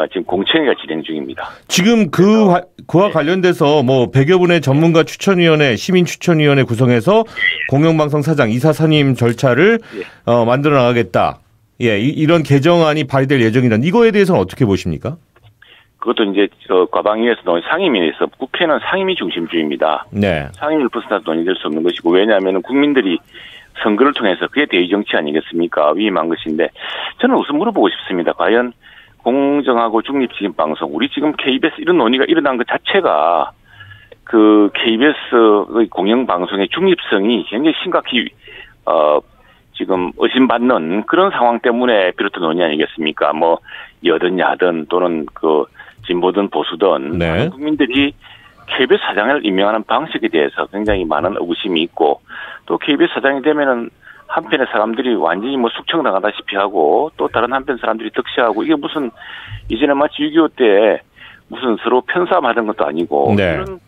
지금 공청회가 진행 중입니다. 지금 그와 관련돼서 뭐 100여 분의 전문가 추천위원회, 시민 추천위원회 구성해서 공영방송 사장 이사 선임 절차를 만들어 나가겠다. 이런 개정안이 발의될 예정이란 이거에 대해서는 어떻게 보십니까? 그것도 이제 과방위에서 상임위에서 국회는 상임위 중심주의입니다. 상임위를 벗어나서 논의될 수 없는 것이고 왜냐하면 국민들이 선거를 통해서 그게 대의 정치 아니겠습니까? 위임한 것인데 저는 우선 물어보고 싶습니다. 과연 공정하고 중립적인 방송, 우리 지금 KBS 이런 논의가 일어난 것 자체가 그 KBS의 공영방송의 중립성이 굉장히 심각히 지금 의심받는 그런 상황 때문에 비롯된 논의 아니겠습니까? 뭐 여든 야든 또는 그 진보든 보수든 많은 국민들이 KBS 사장을 임명하는 방식에 대해서 굉장히 많은 의구심이 있고 또 KBS 사장이 되면은 한편의 사람들이 완전히 뭐 숙청당하다시피 하고 또 다른 한편 사람들이 득세하고 이게 무슨 이제는 마치 6.25 때 무슨 서로 편싸움하던 것도 아니고 이런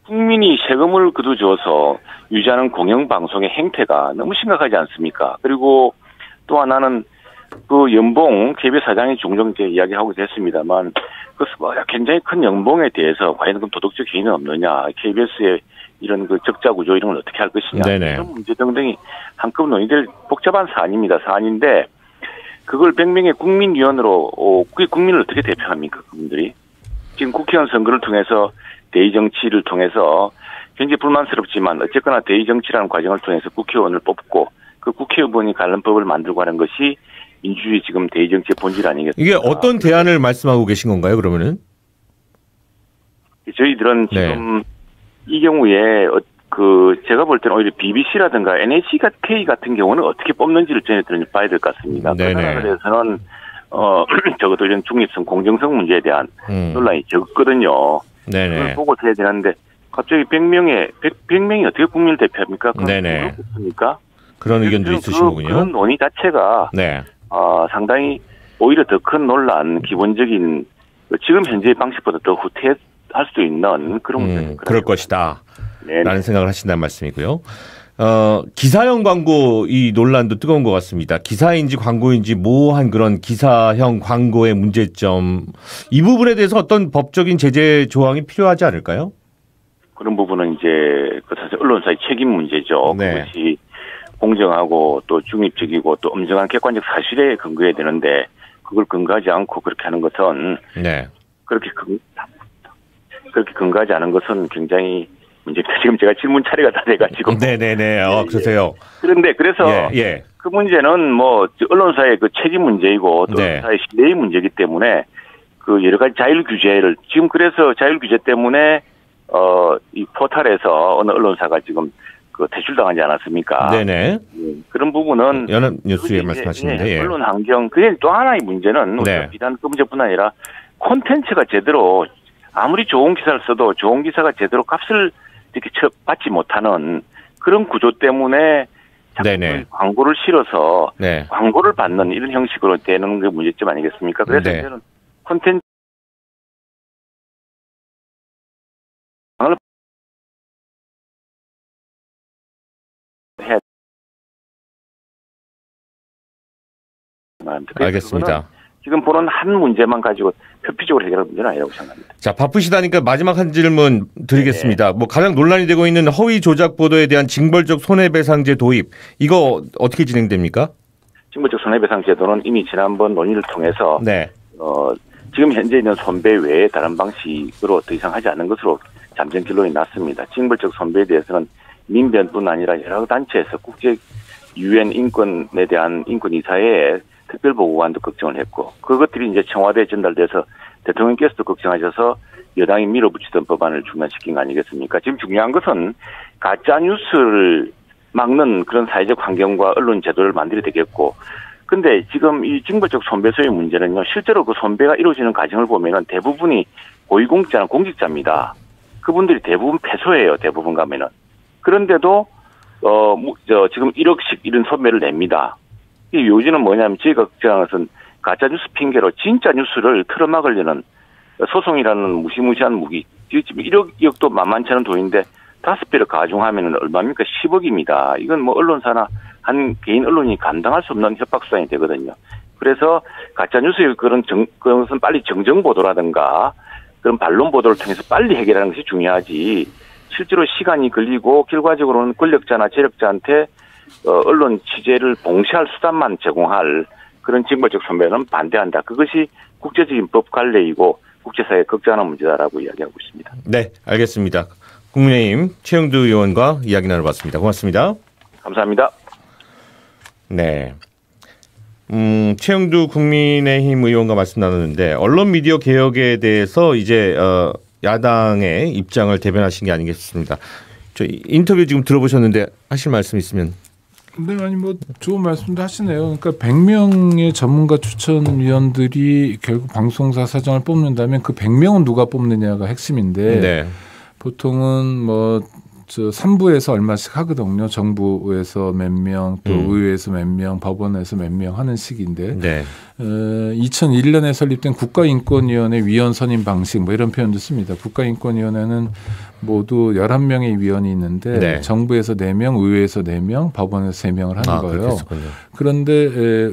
국민이 세금을 거두줘서 유지하는 공영방송의 행태가 너무 심각하지 않습니까? 그리고 또 하나는 그 연봉 KBS 사장이 종종 이제 이야기하고 있습니다만 그 굉장히 큰 연봉에 대해서 과연 그 도덕적 개인은 없느냐, KBS의 이런 그 적자 구조 이런 걸 어떻게 할 것이냐 이런 문제 등등이 한꺼번에 논의될 복잡한 사안인데 그걸 100명의 국민위원으로 그게 국민을 어떻게 대표합니까 그분들이 지금 국회의원 선거를 통해서 대의 정치를 통해서 굉장히 불만스럽지만 어쨌거나 대의 정치라는 과정을 통해서 국회의원을 뽑고 그 국회의원이 관련 법을 만들고 하는 것이 민주주의 지금 대의 정치의 본질 아니겠습니까? 이게 어떤 대안을 말씀하고 계신 건가요, 그러면은? 저희들은 지금 이 경우에 제가 볼 때는 오히려 BBC라든가 NHK 같은 경우는 어떻게 뽑는지를 저희들은 봐야 될 것 같습니다. 그러나 그래서는 적어도 이런 중립성, 공정성 문제에 대한 논란이 적거든요. 그걸 보고 해야 되는데 갑자기 100명이 어떻게 국민을 대표합니까? 그렇습니까? 그런 의견도 있으시군요. 그런 논의 자체가 상당히 오히려 더 큰 논란, 기본적인 지금 현재의 방식보다 더 후퇴할 수 있는 그런 문제는 그럴 것이다. 라는 생각을 하신다는 말씀이고요. 기사형 광고 이 논란도 뜨거운 것 같습니다. 기사인지 광고인지 모호한 그런 기사형 광고의 문제점, 이 부분에 대해서 어떤 법적인 제재 조항이 필요하지 않을까요? 그런 부분은 이제 사실 언론사의 책임 문제죠. 그것이 공정하고 또 중립적이고 또 엄정한 객관적 사실에 근거해야 되는데 그걸 근거하지 않고 그렇게 하는 것은 그렇게 근거하지 않은 것은 굉장히 문제입니다. 지금 제가 질문 차례가 다 돼가지고. 그러세요. 그런데 그래서 그 문제는 뭐 언론사의 그 책임 문제이고 또 언론사의 신뢰의 문제이기 때문에 그 여러 가지 자율 규제를 지금 그래서 자율 규제 때문에 이 포털에서 어느 언론사가 지금 그 퇴출당하지 않았습니까? 그런 부분은 연합뉴스에 말씀하시는데 언론 환경. 그게 또 하나의 문제는 비단 그 문제뿐 아니라 콘텐츠가 제대로 아무리 좋은 기사를 써도 좋은 기사가 제대로 값을 이렇게 받지 못하는 그런 구조 때문에 광고를 실어서 광고를 받는 이런 형식으로 되는 게 문제점 아니겠습니까? 그래서 이제는 콘텐츠 알겠습니다. 지금 보는 한 문제만 가지고 표피적으로 해결할 문제는 아니라고 생각합니다. 자, 바쁘시다니까 마지막 한 질문 드리겠습니다. 뭐 가장 논란이 되고 있는 허위 조작 보도에 대한 징벌적 손해배상제 도입, 이거 어떻게 진행됩니까? 징벌적 손해배상 제도는 이미 지난번 논의를 통해서 지금 현재 있는 손배 외에 다른 방식으로 더 이상 하지 않는 것으로 잠정 결론이 났습니다. 징벌적 손배에 대해서는 민변뿐 아니라 여러 단체에서 국제 UN 인권에 대한 인권이사회에 특별보고관도 걱정을 했고 그것들이 이제 청와대에 전달돼서 대통령께서도 걱정하셔서 여당이 밀어붙이던 법안을 중단시킨 거 아니겠습니까? 지금 중요한 것은 가짜뉴스를 막는 그런 사회적 환경과 언론 제도를 만들어야 되겠고 근데 지금 이 징벌적 손배소의 문제는요. 실제로 그 손배가 이루어지는 과정을 보면은 대부분이 고위공직자나 공직자입니다. 그분들이 대부분 패소해요. 대부분 가면은. 그런데도 지금 1억씩 이런 손배를 냅니다. 이 요지는 뭐냐면 저희가 걱정하는 것은 가짜뉴스 핑계로 진짜 뉴스를 틀어막으려는 소송이라는 무시무시한 무기. 지금 1억도 만만치 않은 돈인데 5배를 가중하면 얼마입니까? 10억입니다. 이건 뭐 언론사나 한 개인 언론이 감당할 수 없는 협박수단이 되거든요. 그래서 가짜뉴스의 그것은 빨리 정정보도라든가 그런 반론보도를 통해서 빨리 해결하는 것이 중요하지 실제로 시간이 걸리고 결과적으로는 권력자나 재력자한테 언론 취재를 봉쇄할 수단만 제공할 그런 징벌적 손배는 반대한다. 그것이 국제적인 법 관례이고 국제사회에 걱정하는 문제다라고 이야기하고 있습니다. 네, 알겠습니다. 국민의힘 최영두 의원과 이야기 나눠봤습니다. 고맙습니다. 감사합니다. 네. 최영두 국민의힘 의원과 말씀 나눴는데 언론 미디어 개혁에 대해서 이제 야당의 입장을 대변하신 게 아니겠습니까? 저 인터뷰 지금 들어보셨는데 하실 말씀 있으면. 네, 아니 뭐 좋은 말씀도 하시네요. 그러니까 100명의 전문가 추천위원들이 결국 방송사 사장을 뽑는다면 그 100명은 누가 뽑느냐가 핵심인데 보통은 뭐 저 3부에서 얼마씩 하거든요. 정부에서 몇 명, 또 의회에서 몇 명, 법원에서 몇 명 하는 식인데 2001년에 설립된 국가인권위원회 위원 선임 방식 뭐 이런 표현도 씁니다. 국가인권위원회는 모두 11명의 위원이 있는데 정부에서 4명, 의회에서 4명, 법원에서 3명을 하는 거예요. 그런데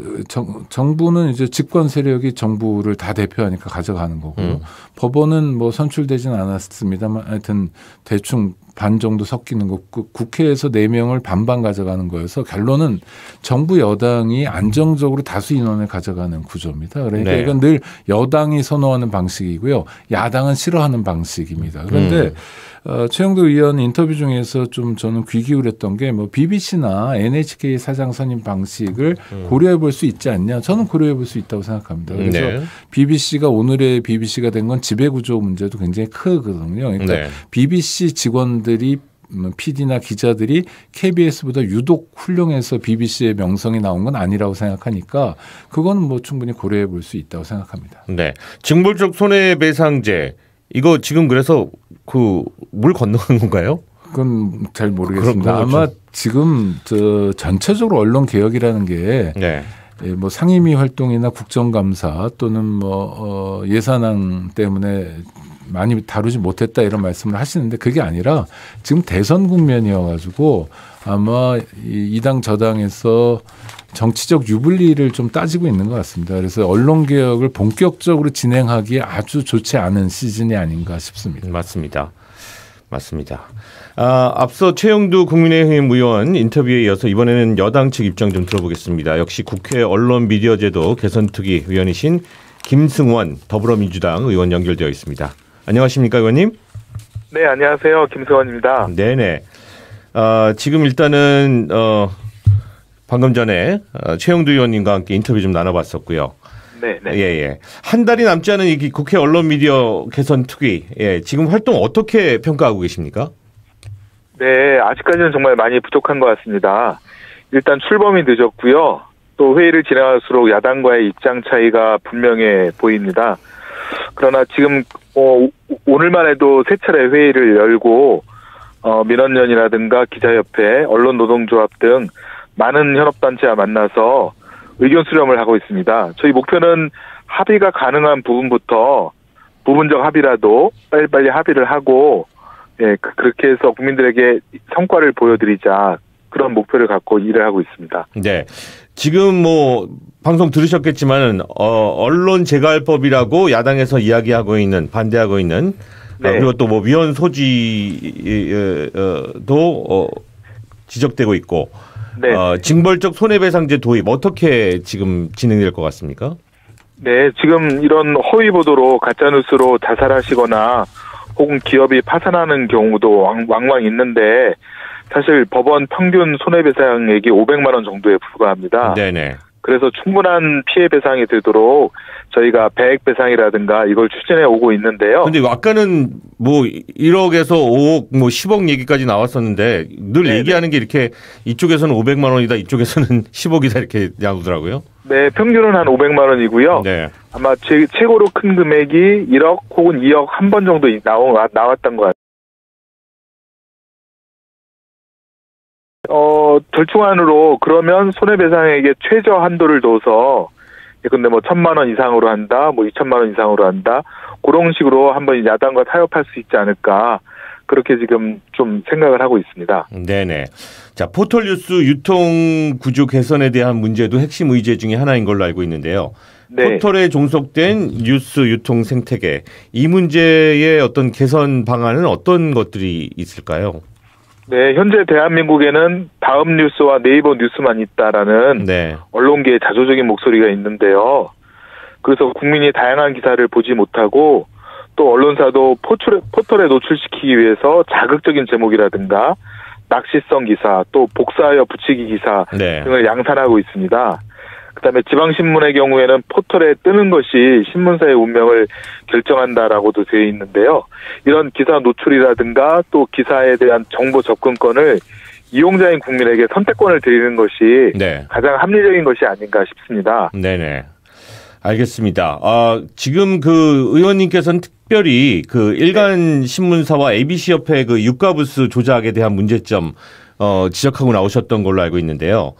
정부는 이제 집권 세력이 정부를 다 대표하니까 가져가는 거고요. 법원은 뭐 선출되지는 않았습니다만 하여튼 대충 반 정도 섞이는 거고 국회에서 4명을 반반 가져가는 거여서 결론은 정부 여당이 안정적으로 다수 인원을 가져가는 구조입니다. 그러니까 이건 늘 여당이 선호하는 방식이고요. 야당은 싫어하는 방식입니다. 그런데 최영도 의원 인터뷰 중에서 좀 저는 귀 기울였던 게 뭐 BBC나 NHK 사장 선임 방식을 고려해 볼 수 있지 않냐. 저는 고려해 볼 수 있다고 생각합니다. 그래서 BBC가 오늘의 BBC가 된 건 지배구조 문제도 굉장히 크거든요. 그러니까 BBC 직원들이 PD나 기자들이 KBS보다 유독 훌륭해서 BBC의 명성이 나온 건 아니라고 생각하니까 그건 뭐 충분히 고려해 볼 수 있다고 생각합니다. 네, 징벌적 손해배상제 이거 지금 그래서 그 물 건너간 건가요? 그건 잘 모르겠습니다. 아마 지금 전체적으로 언론 개혁이라는 게 네. 뭐 상임위 활동이나 국정감사 또는 뭐 예산안 때문에 많이 다루지 못했다 이런 말씀을 하시는데 그게 아니라 지금 대선 국면이어가지고 아마 이 당 저당에서 정치적 유불리를 좀 따지고 있는 것 같습니다. 그래서 언론 개혁을 본격적으로 진행하기에 아주 좋지 않은 시즌이 아닌가 싶습니다. 맞습니다. 앞서 최영두 국민의힘 의원 인터뷰에 이어서 이번에는 여당 측 입장 좀 들어보겠습니다. 역시 국회 언론미디어제도 개선특위 위원이신 김승원 더불어민주당 의원 연결되어 있습니다. 안녕하십니까 의원님? 네, 안녕하세요. 김승원입니다. 네네. 지금 일단은 방금 전에 최영두 의원님과 함께 인터뷰 좀 나눠봤었고요. 네. 예. 한 달이 남지 않은 이 국회 언론미디어 개선특위, 지금 활동 어떻게 평가하고 계십니까? 네, 아직까지는 정말 많이 부족한 것 같습니다. 일단 출범이 늦었고요. 또 회의를 진행할수록 야당과의 입장 차이가 분명해 보입니다. 그러나 지금 오늘만 해도 세 차례 회의를 열고 민원연이라든가 기자협회, 언론노동조합 등 많은 현업단체와 만나서 의견 수렴을 하고 있습니다. 저희 목표는 합의가 가능한 부분부터 부분적 합의라도 빨리빨리 합의를 하고 그렇게 해서 국민들에게 성과를 보여드리자 그런 목표를 갖고 일을 하고 있습니다. 네. 지금 뭐 방송 들으셨겠지만 언론 재가입법이라고 야당에서 이야기하고 있는 반대하고 있는 그리고 또 뭐 위헌 소지도 지적되고 있고 징벌적 손해배상제 도입 어떻게 지금 진행될 것 같습니까? 네, 지금 이런 허위 보도로 가짜뉴스로 자살하시거나 혹은 기업이 파산하는 경우도 왕왕 있는데 사실 법원 평균 손해배상액이 500만 원 정도에 불과합니다. 네네. 그래서 충분한 피해 배상이 되도록 저희가 배액 배상이라든가 이걸 추진해 오고 있는데요. 근데 아까는 뭐 1억에서 5억, 뭐 10억 얘기까지 나왔었는데 늘 얘기하는 게 이렇게 이쪽에서는 500만 원이다, 이쪽에서는 10억이다 이렇게 나오더라고요. 네, 평균은 한 500만 원이고요. 네. 아마 최고로 큰 금액이 1억 혹은 2억 한 번 정도 나왔던 것 같아요. 절충안으로 그러면 손해배상액의 최저 한도를 둬서 근데 뭐 1,000만 원 이상으로 한다, 뭐 2,000만 원 이상으로 한다, 그런 식으로 한번 야당과 타협할 수 있지 않을까 그렇게 지금 좀 생각을 하고 있습니다. 네네. 자, 포털뉴스 유통 구조 개선에 대한 문제도 핵심 의제 중에 하나인 걸로 알고 있는데요. 네. 포털에 종속된 뉴스 유통 생태계 이 문제의 어떤 개선 방안은 어떤 것들이 있을까요? 네, 현재 대한민국에는 다음 뉴스와 네이버 뉴스만 있다라는 언론계의 자조적인 목소리가 있는데요. 그래서 국민이 다양한 기사를 보지 못하고 또 언론사도 포털에 노출시키기 위해서 자극적인 제목이라든가 낚시성 기사 또 복사하여 붙이기 기사 등을 양산하고 있습니다. 그다음에 지방신문의 경우에는 포털에 뜨는 것이 신문사의 운명을 결정한다라고도 되어 있는데요. 이런 기사 노출이라든가 또 기사에 대한 정보 접근권을 이용자인 국민에게 선택권을 드리는 것이 가장 합리적인 것이 아닌가 싶습니다. 네네. 알겠습니다. 지금 그 의원님께서는 특별히 그 일간 신문사와 ABC 협회 그 유가부수 조작에 대한 문제점 지적하고 나오셨던 걸로 알고 있는데요.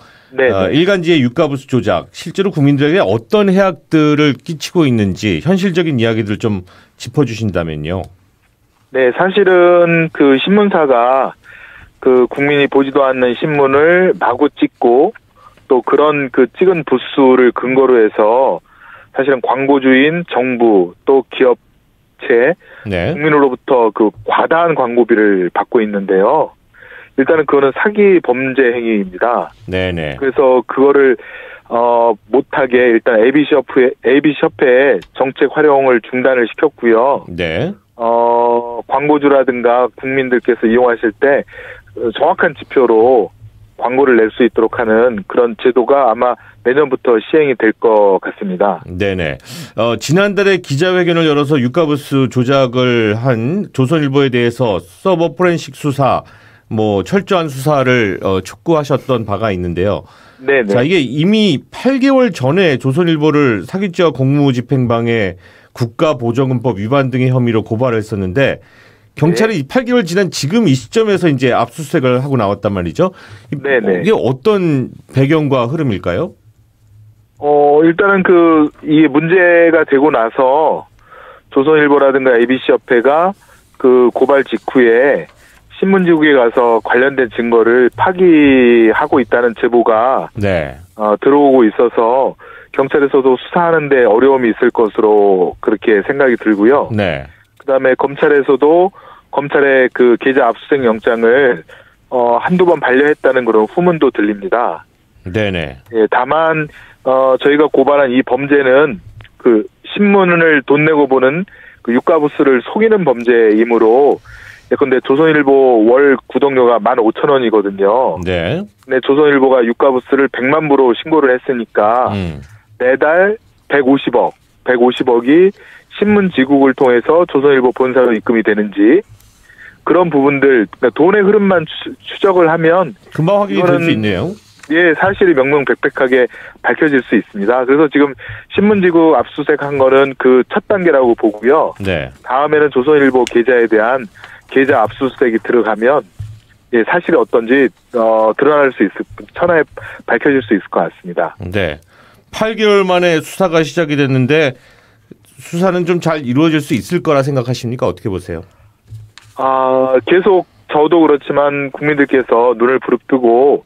일간지의 유가부수 조작 실제로 국민들에게 어떤 해악들을 끼치고 있는지 현실적인 이야기들 좀 짚어주신다면요. 네, 사실은 그 신문사가 그 국민이 보지도 않는 신문을 마구 찍고 또 그런 그 찍은 부수를 근거로 해서 사실은 광고주인 정부 또 기업체 국민으로부터 그 과다한 광고비를 받고 있는데요. 일단은 그거는 사기 범죄 행위입니다. 네네. 그래서 그거를 못하게 일단 ABC 협회의 정책 활용을 중단을 시켰고요. 네. 광고주라든가 국민들께서 이용하실 때 정확한 지표로 광고를 낼 수 있도록 하는 그런 제도가 아마 내년부터 시행이 될 것 같습니다. 네네. 지난달에 기자회견을 열어서 유가부수 조작을 한 조선일보에 대해서 서버 포렌식 수사 뭐 철저한 수사를 촉구하셨던 바가 있는데요. 네네. 자, 이게 이미 8개월 전에 조선일보를 사기죄와 공무집행방해 국가보조금법 위반 등의 혐의로 고발을 했었는데 경찰이 8개월 지난 지금 이 시점에서 이제 압수수색을 하고 나왔단 말이죠. 네네. 이게 어떤 배경과 흐름일까요? 일단은 이게 문제가 되고 나서 조선일보라든가 ABC협회가 그 고발 직후에 신문지국에 가서 관련된 증거를 파기하고 있다는 제보가 들어오고 있어서 경찰에서도 수사하는데 어려움이 있을 것으로 그렇게 생각이 들고요. 그다음에 검찰에서도 검찰의 그 계좌 압수수색 영장을 한두 번 반려했다는 그런 후문도 들립니다. 네네. 예, 다만 저희가 고발한 이 범죄는 그 신문을 돈 내고 보는 그 유가부스를 속이는 범죄이므로 예컨대 조선일보 월 구독료가 15,000원이거든요. 네. 근데 조선일보가 유가부스를 100만 부로 신고를 했으니까 매달 150억이 신문지국을 통해서 조선일보 본사로 입금이 되는지 그런 부분들, 그러니까 돈의 흐름만 추적을 하면 금방 확인이 될 수 있네요. 예, 사실이 명명백백하게 밝혀질 수 있습니다. 그래서 지금 신문지국 압수수색한 거는 그 첫 단계라고 보고요. 네. 다음에는 조선일보 계좌에 대한 계좌 압수수색이 들어가면 예, 사실이 어떤지 드러날 수 있을, 천하에 밝혀질 수 있을 것 같습니다. 네. 8개월 만에 수사가 시작이 됐는데 수사는 좀 잘 이루어질 수 있을 거라 생각하십니까? 어떻게 보세요? 계속 저도 그렇지만 국민들께서 눈을 부릅뜨고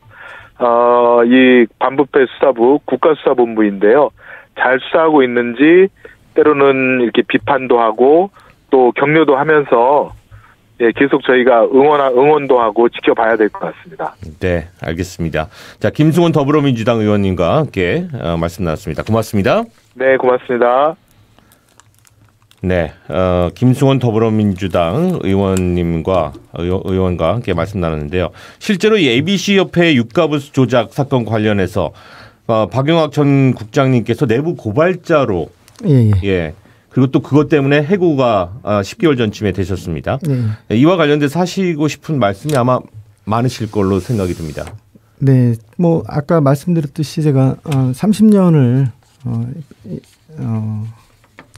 이 반부패 수사부 국가수사본부인데요. 잘 수사하고 있는지 때로는 이렇게 비판도 하고 또 격려도 하면서 예, 계속 저희가 응원도 하고 지켜봐야 될 것 같습니다. 네, 알겠습니다. 자, 김승원 더불어민주당 의원님과 함께 말씀 나눴습니다. 고맙습니다. 네, 고맙습니다. 네, 김승원 더불어민주당 의원과 함께 말씀 나눴는데요. 실제로 이 ABC협회 유가부스 조작 사건 관련해서 박용학 전 국장님께서 내부 고발자로 예. 그리고 또 그것 때문에 해고가 10개월 전쯤에 되셨습니다. 이와 관련돼서 하시고 싶은 말씀이 아마 많으실 걸로 생각이 듭니다. 네, 뭐 아까 말씀드렸듯이 제가 30년을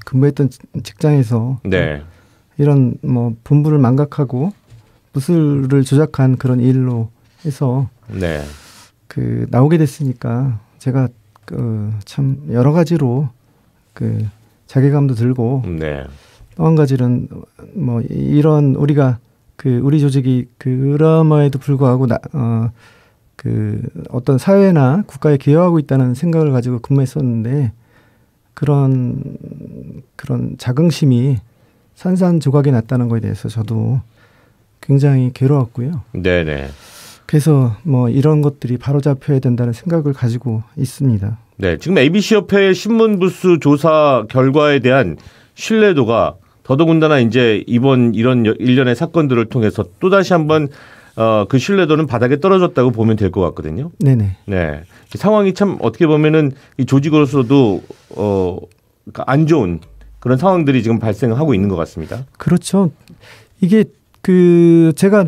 근무했던 직장에서 이런 뭐 본부를 망각하고 부수를 조작한 그런 일로 해서 그 나오게 됐으니까 제가 참 여러 가지로 그 자괴감도 들고 또 한 가지는 뭐 이런 우리가 그 우리 조직이 그럼에도 불구하고 그 어떤 사회나 국가에 기여하고 있다는 생각을 가지고 근무했었는데 그런 자긍심이 산산조각이 났다는 것에 대해서 저도 굉장히 괴로웠고요. 네네. 그래서 뭐 이런 것들이 바로잡혀야 된다는 생각을 가지고 있습니다. 네, 지금 ABC협회 신문부수 조사 결과에 대한 신뢰도가 더더군다나 이제 이번 이런 일련의 사건들을 통해서 또다시 한번 그 신뢰도는 바닥에 떨어졌다고 보면 될 것 같거든요. 네네. 네, 상황이 참 어떻게 보면은 이 조직으로서도 안 좋은 그런 상황들이 지금 발생하고 있는 것 같습니다. 그렇죠. 이게 제가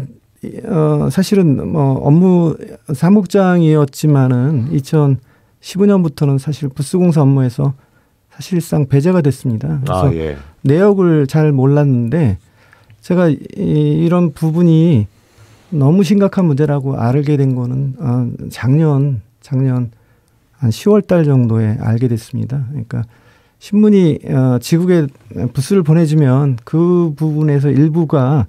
사실은 뭐 업무 사무국장이었지만은 2015년부터는 사실 부수공사 업무에서 사실상 배제가 됐습니다. 그래서 내역을 잘 몰랐는데 제가 이런 부분이 너무 심각한 문제라고 알게 된 거는 작년 한 10월 달 정도에 알게 됐습니다. 그러니까 신문이 지국에 부수를 보내주면 그 부분에서 일부가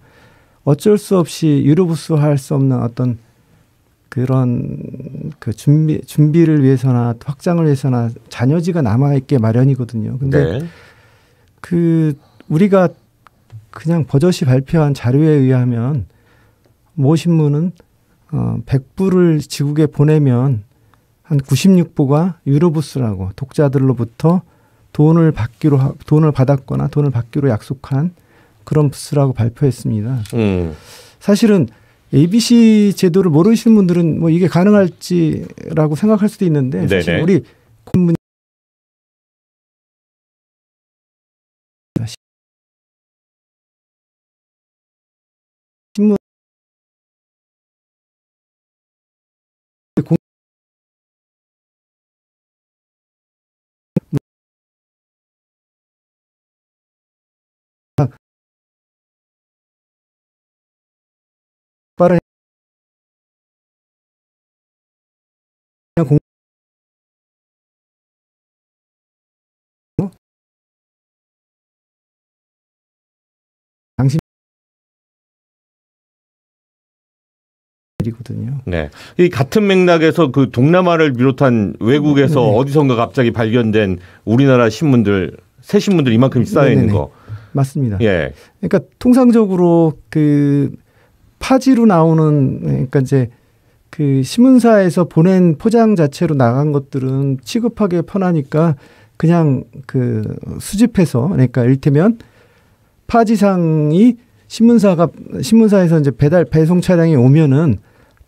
어쩔 수 없이 유료부수할 수 없는 어떤 그런 그 준비를 위해서나 확장을 위해서나 잔여지가 남아있게 마련이거든요. 근데 우리가 그냥 버젓이 발표한 자료에 의하면 모 신문은 100부를 지국에 보내면 한 96부가 유료부수라고 독자들로부터 돈을 받았거나 돈을 받기로 약속한 그런 부수라고 발표했습니다. 사실은 ABC 제도를 모르시는 분들은 뭐 이게 가능할지라고 생각할 수도 있는데 사실 우리 신문 일이거든요. 네, 이 같은 맥락에서 그 동남아를 비롯한 외국에서 어디선가 갑자기 발견된 우리나라 신문들, 새 신문들 이만큼 쌓여 있는 거 맞습니다. 예, 그러니까 통상적으로 그 파지로 나오는 그러니까 이제 그 신문사에서 보낸 포장 자체로 나간 것들은 취급하기 편하니까 그냥 그 수집해서 그러니까 이를테면 파지상이 신문사에서 이제 배송 차량이 오면은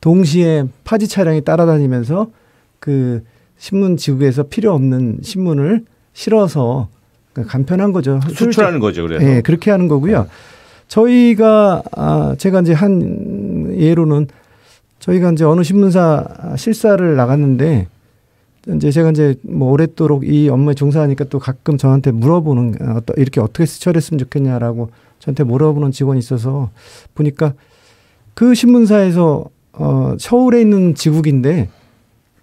동시에 파지 차량이 따라다니면서 그 신문지국에서 필요 없는 신문을 실어서 간편한 거죠. 수출하는 거죠. 그래서 네, 그렇게 하는 거고요. 저희가 제가 이제 한 예로는 저희가 이제 어느 신문사 실사를 나갔는데 이제 제가 이제 뭐 오랫도록 이 업무에 종사하니까 또 가끔 저한테 물어보는 이렇게 어떻게 수출했으면 좋겠냐라고 저한테 물어보는 직원이 있어서 보니까 그 신문사에서 서울에 있는 지국인데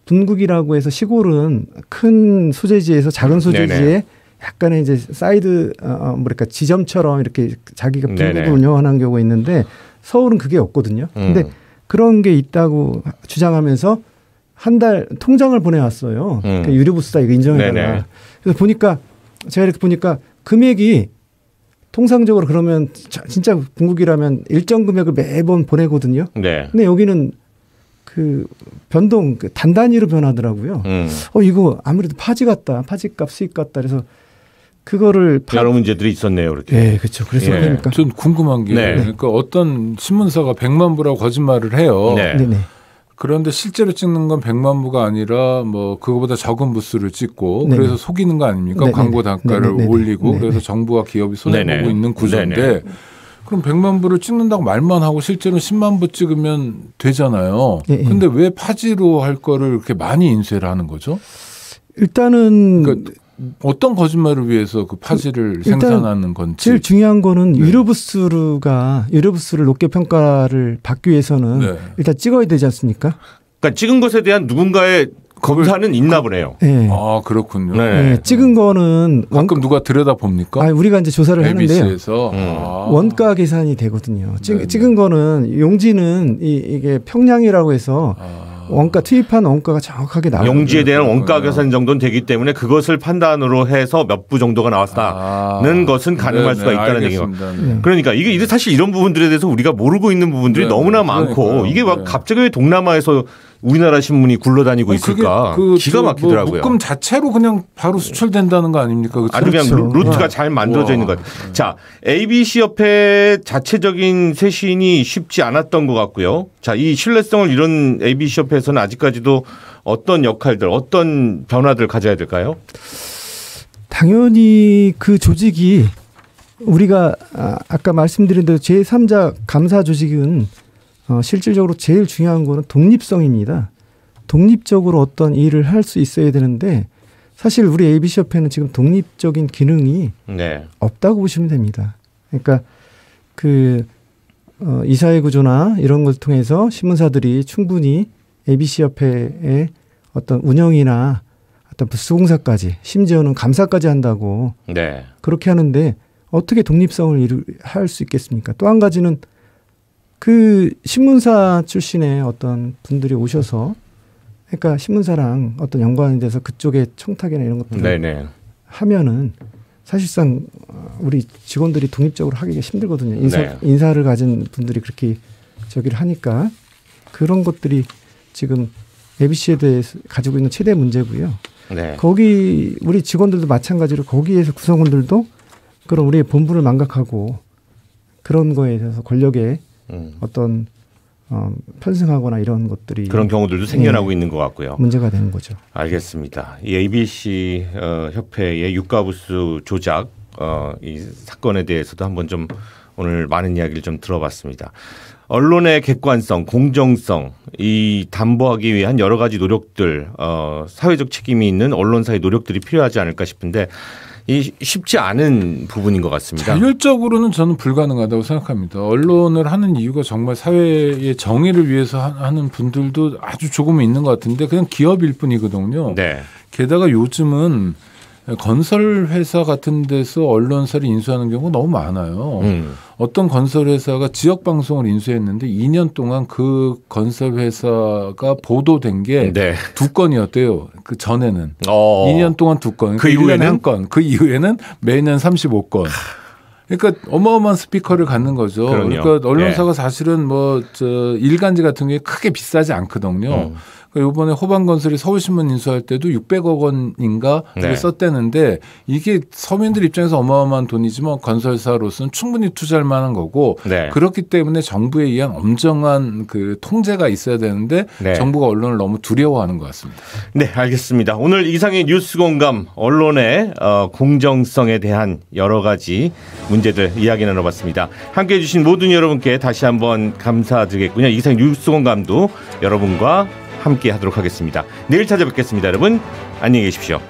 분국이라고 해서 시골은 큰 소재지에서 작은 소재지에 네네. 약간의 이제 사이드 뭐랄까 지점처럼 이렇게 자기가 분국을 운영하는 경우가 있는데 서울은 그게 없거든요. 근데 그런 게 있다고 주장하면서 한 달 통장을 보내왔어요. 그러니까 유료부스다 이거 인정해달라. 그래서 보니까 제가 이렇게 보니까 금액이 통상적으로 그러면 진짜 분국이라면 일정 금액을 매번 보내거든요. 네. 근데 여기는 그 변동 단 단위로 변하더라고요. 이거 아무래도 파지 같다. 파지값 수익 같다. 그래서 그거를 여러 문제들이 있었네요. 그렇게. 네, 그렇죠. 그래서 그러니까 좀 궁금한 게 그러니까 어떤 신문사가 100만 부라고 거짓말을 해요. 네네. 그런데 실제로 찍는 건 100만 부가 아니라 뭐 그거보다 적은 부수를 찍고 네네. 그래서 속이는 거 아닙니까? 네네. 광고 단가를 네네. 올리고 네네. 그래서 정부와 기업이 손해보고 있는 구조인데 네네. 그럼 100만 부를 찍는다고 말만 하고 실제로 10만 부 찍으면 되잖아요. 그런데 왜 파지로 할 거를 이렇게 많이 인쇄를 하는 거죠? 일단은 그러니까 어떤 거짓말을 위해서 그 파지를 생산하는 건지. 제일 중요한 거는 유료부스를 높게 평가를 받기 위해서는 일단 찍어야 되지 않습니까? 그러니까 찍은 것에 대한 누군가의 검사는 있나 보네요. 네. 아 그렇군요. 네. 찍은 거는 가끔 누가 들여다 봅니까? 우리가 이제 조사를 ABC에서 하는데요. 원가 계산이 되거든요. 찍은 거는 용지는 이게 평량이라고 해서 원가 투입한 원가가 정확하게 나와요. 용지에 대한 원가 계산 정도는 되기 때문에 그것을 판단으로 해서 몇 부 정도가 나왔다는 것은 가능할 수가 있다는 얘기가. 그러니까 이게 사실 이런 부분들에 대해서 우리가 모르고 있는 부분들이 너무나 많고 이게 막 갑자기 왜 동남아에서 우리나라 신문이 굴러다니고 있을까? 기가 막히더라고요. 묶음 자체로 그냥 바로 수출된다는 거 아닙니까? 아주 그냥 루트가 잘 만들어져 있는 것 같아요. 자, ABC 협회 자체적인 쇄신이 쉽지 않았던 것 같고요. 자, 이 신뢰성을 이런 ABC 협회에서는 아직까지도 어떤 역할들, 어떤 변화들 가져야 될까요? 당연히 그 조직이 우리가 아까 말씀드린 대로 제3자 감사 조직은 실질적으로 제일 중요한 거는 독립성입니다. 독립적으로 어떤 일을 할 수 있어야 되는데 사실 우리 ABC 협회는 지금 독립적인 기능이 없다고 보시면 됩니다. 그러니까 그 이사회 구조나 이런 걸 통해서 신문사들이 충분히 ABC 협회의 어떤 운영이나 어떤 부수공사까지 심지어는 감사까지 한다고 그렇게 하는데 어떻게 독립성을 할 수 있겠습니까? 또 한 가지는 그 신문사 출신의 어떤 분들이 오셔서 그러니까 신문사랑 어떤 연관이 돼서 그쪽에 청탁이나 이런 것들을 하면은 사실상 우리 직원들이 독립적으로 하기가 힘들거든요. 인사를 가진 분들이 그렇게 저기를 하니까 그런 것들이 지금 ABC에 대해서 가지고 있는 최대 문제고요. 거기 우리 직원들도 마찬가지로 거기에서 구성원들도 그런 우리의 본분을 망각하고 그런 거에 대해서 권력에 어떤 편승하거나 이런 것들이 그런 경우들도 생겨나고 있는 것 같고요. 문제가 되는 거죠. 알겠습니다. 이 ABC 협회의 유가부수 조작 이 사건에 대해서도 한번 좀 오늘 많은 이야기를 좀 들어봤습니다. 언론의 객관성, 공정성 이 담보하기 위한 여러 가지 노력들, 사회적 책임이 있는 언론사의 노력들이 필요하지 않을까 싶은데 이 쉽지 않은 부분인 것 같습니다. 자율적으로는 저는 불가능하다고 생각합니다. 언론을 하는 이유가 정말 사회의 정의를 위해서 하는 분들도 아주 조금은 있는 것 같은데 그냥 기업일 뿐이거든요. 게다가 요즘은 건설 회사 같은 데서 언론사를 인수하는 경우가 너무 많아요. 어떤 건설 회사가 지역 방송을 인수했는데 2년 동안 그 건설 회사가 보도된 게 두 건이었대요. 그 전에는 2년 동안 2건, 그 이후에는 1건, 그 이후에는 매년 35건. 그러니까 어마어마한 스피커를 갖는 거죠. 그럼요. 그러니까 언론사가 사실은 뭐 일간지 같은 게 크게 비싸지 않거든요. 이번에 호반건설이 서울신문 인수할 때도 600억 원인가를 썼대는데 이게 서민들 입장에서 어마어마한 돈이지만 건설사로서는 충분히 투자할 만한 거고 그렇기 때문에 정부에 의한 엄정한 그 통제가 있어야 되는데 정부가 언론을 너무 두려워하는 것 같습니다. 네, 알겠습니다. 오늘 이상의 뉴스 공감 언론의 공정성에 대한 여러 가지 문제들 이야기 나눠봤습니다. 함께해 주신 모든 여러분께 다시 한번 감사드리겠군요. 이상의 뉴스 공감도 여러분과 함께 하도록 하겠습니다. 내일 찾아뵙겠습니다. 여러분 안녕히 계십시오.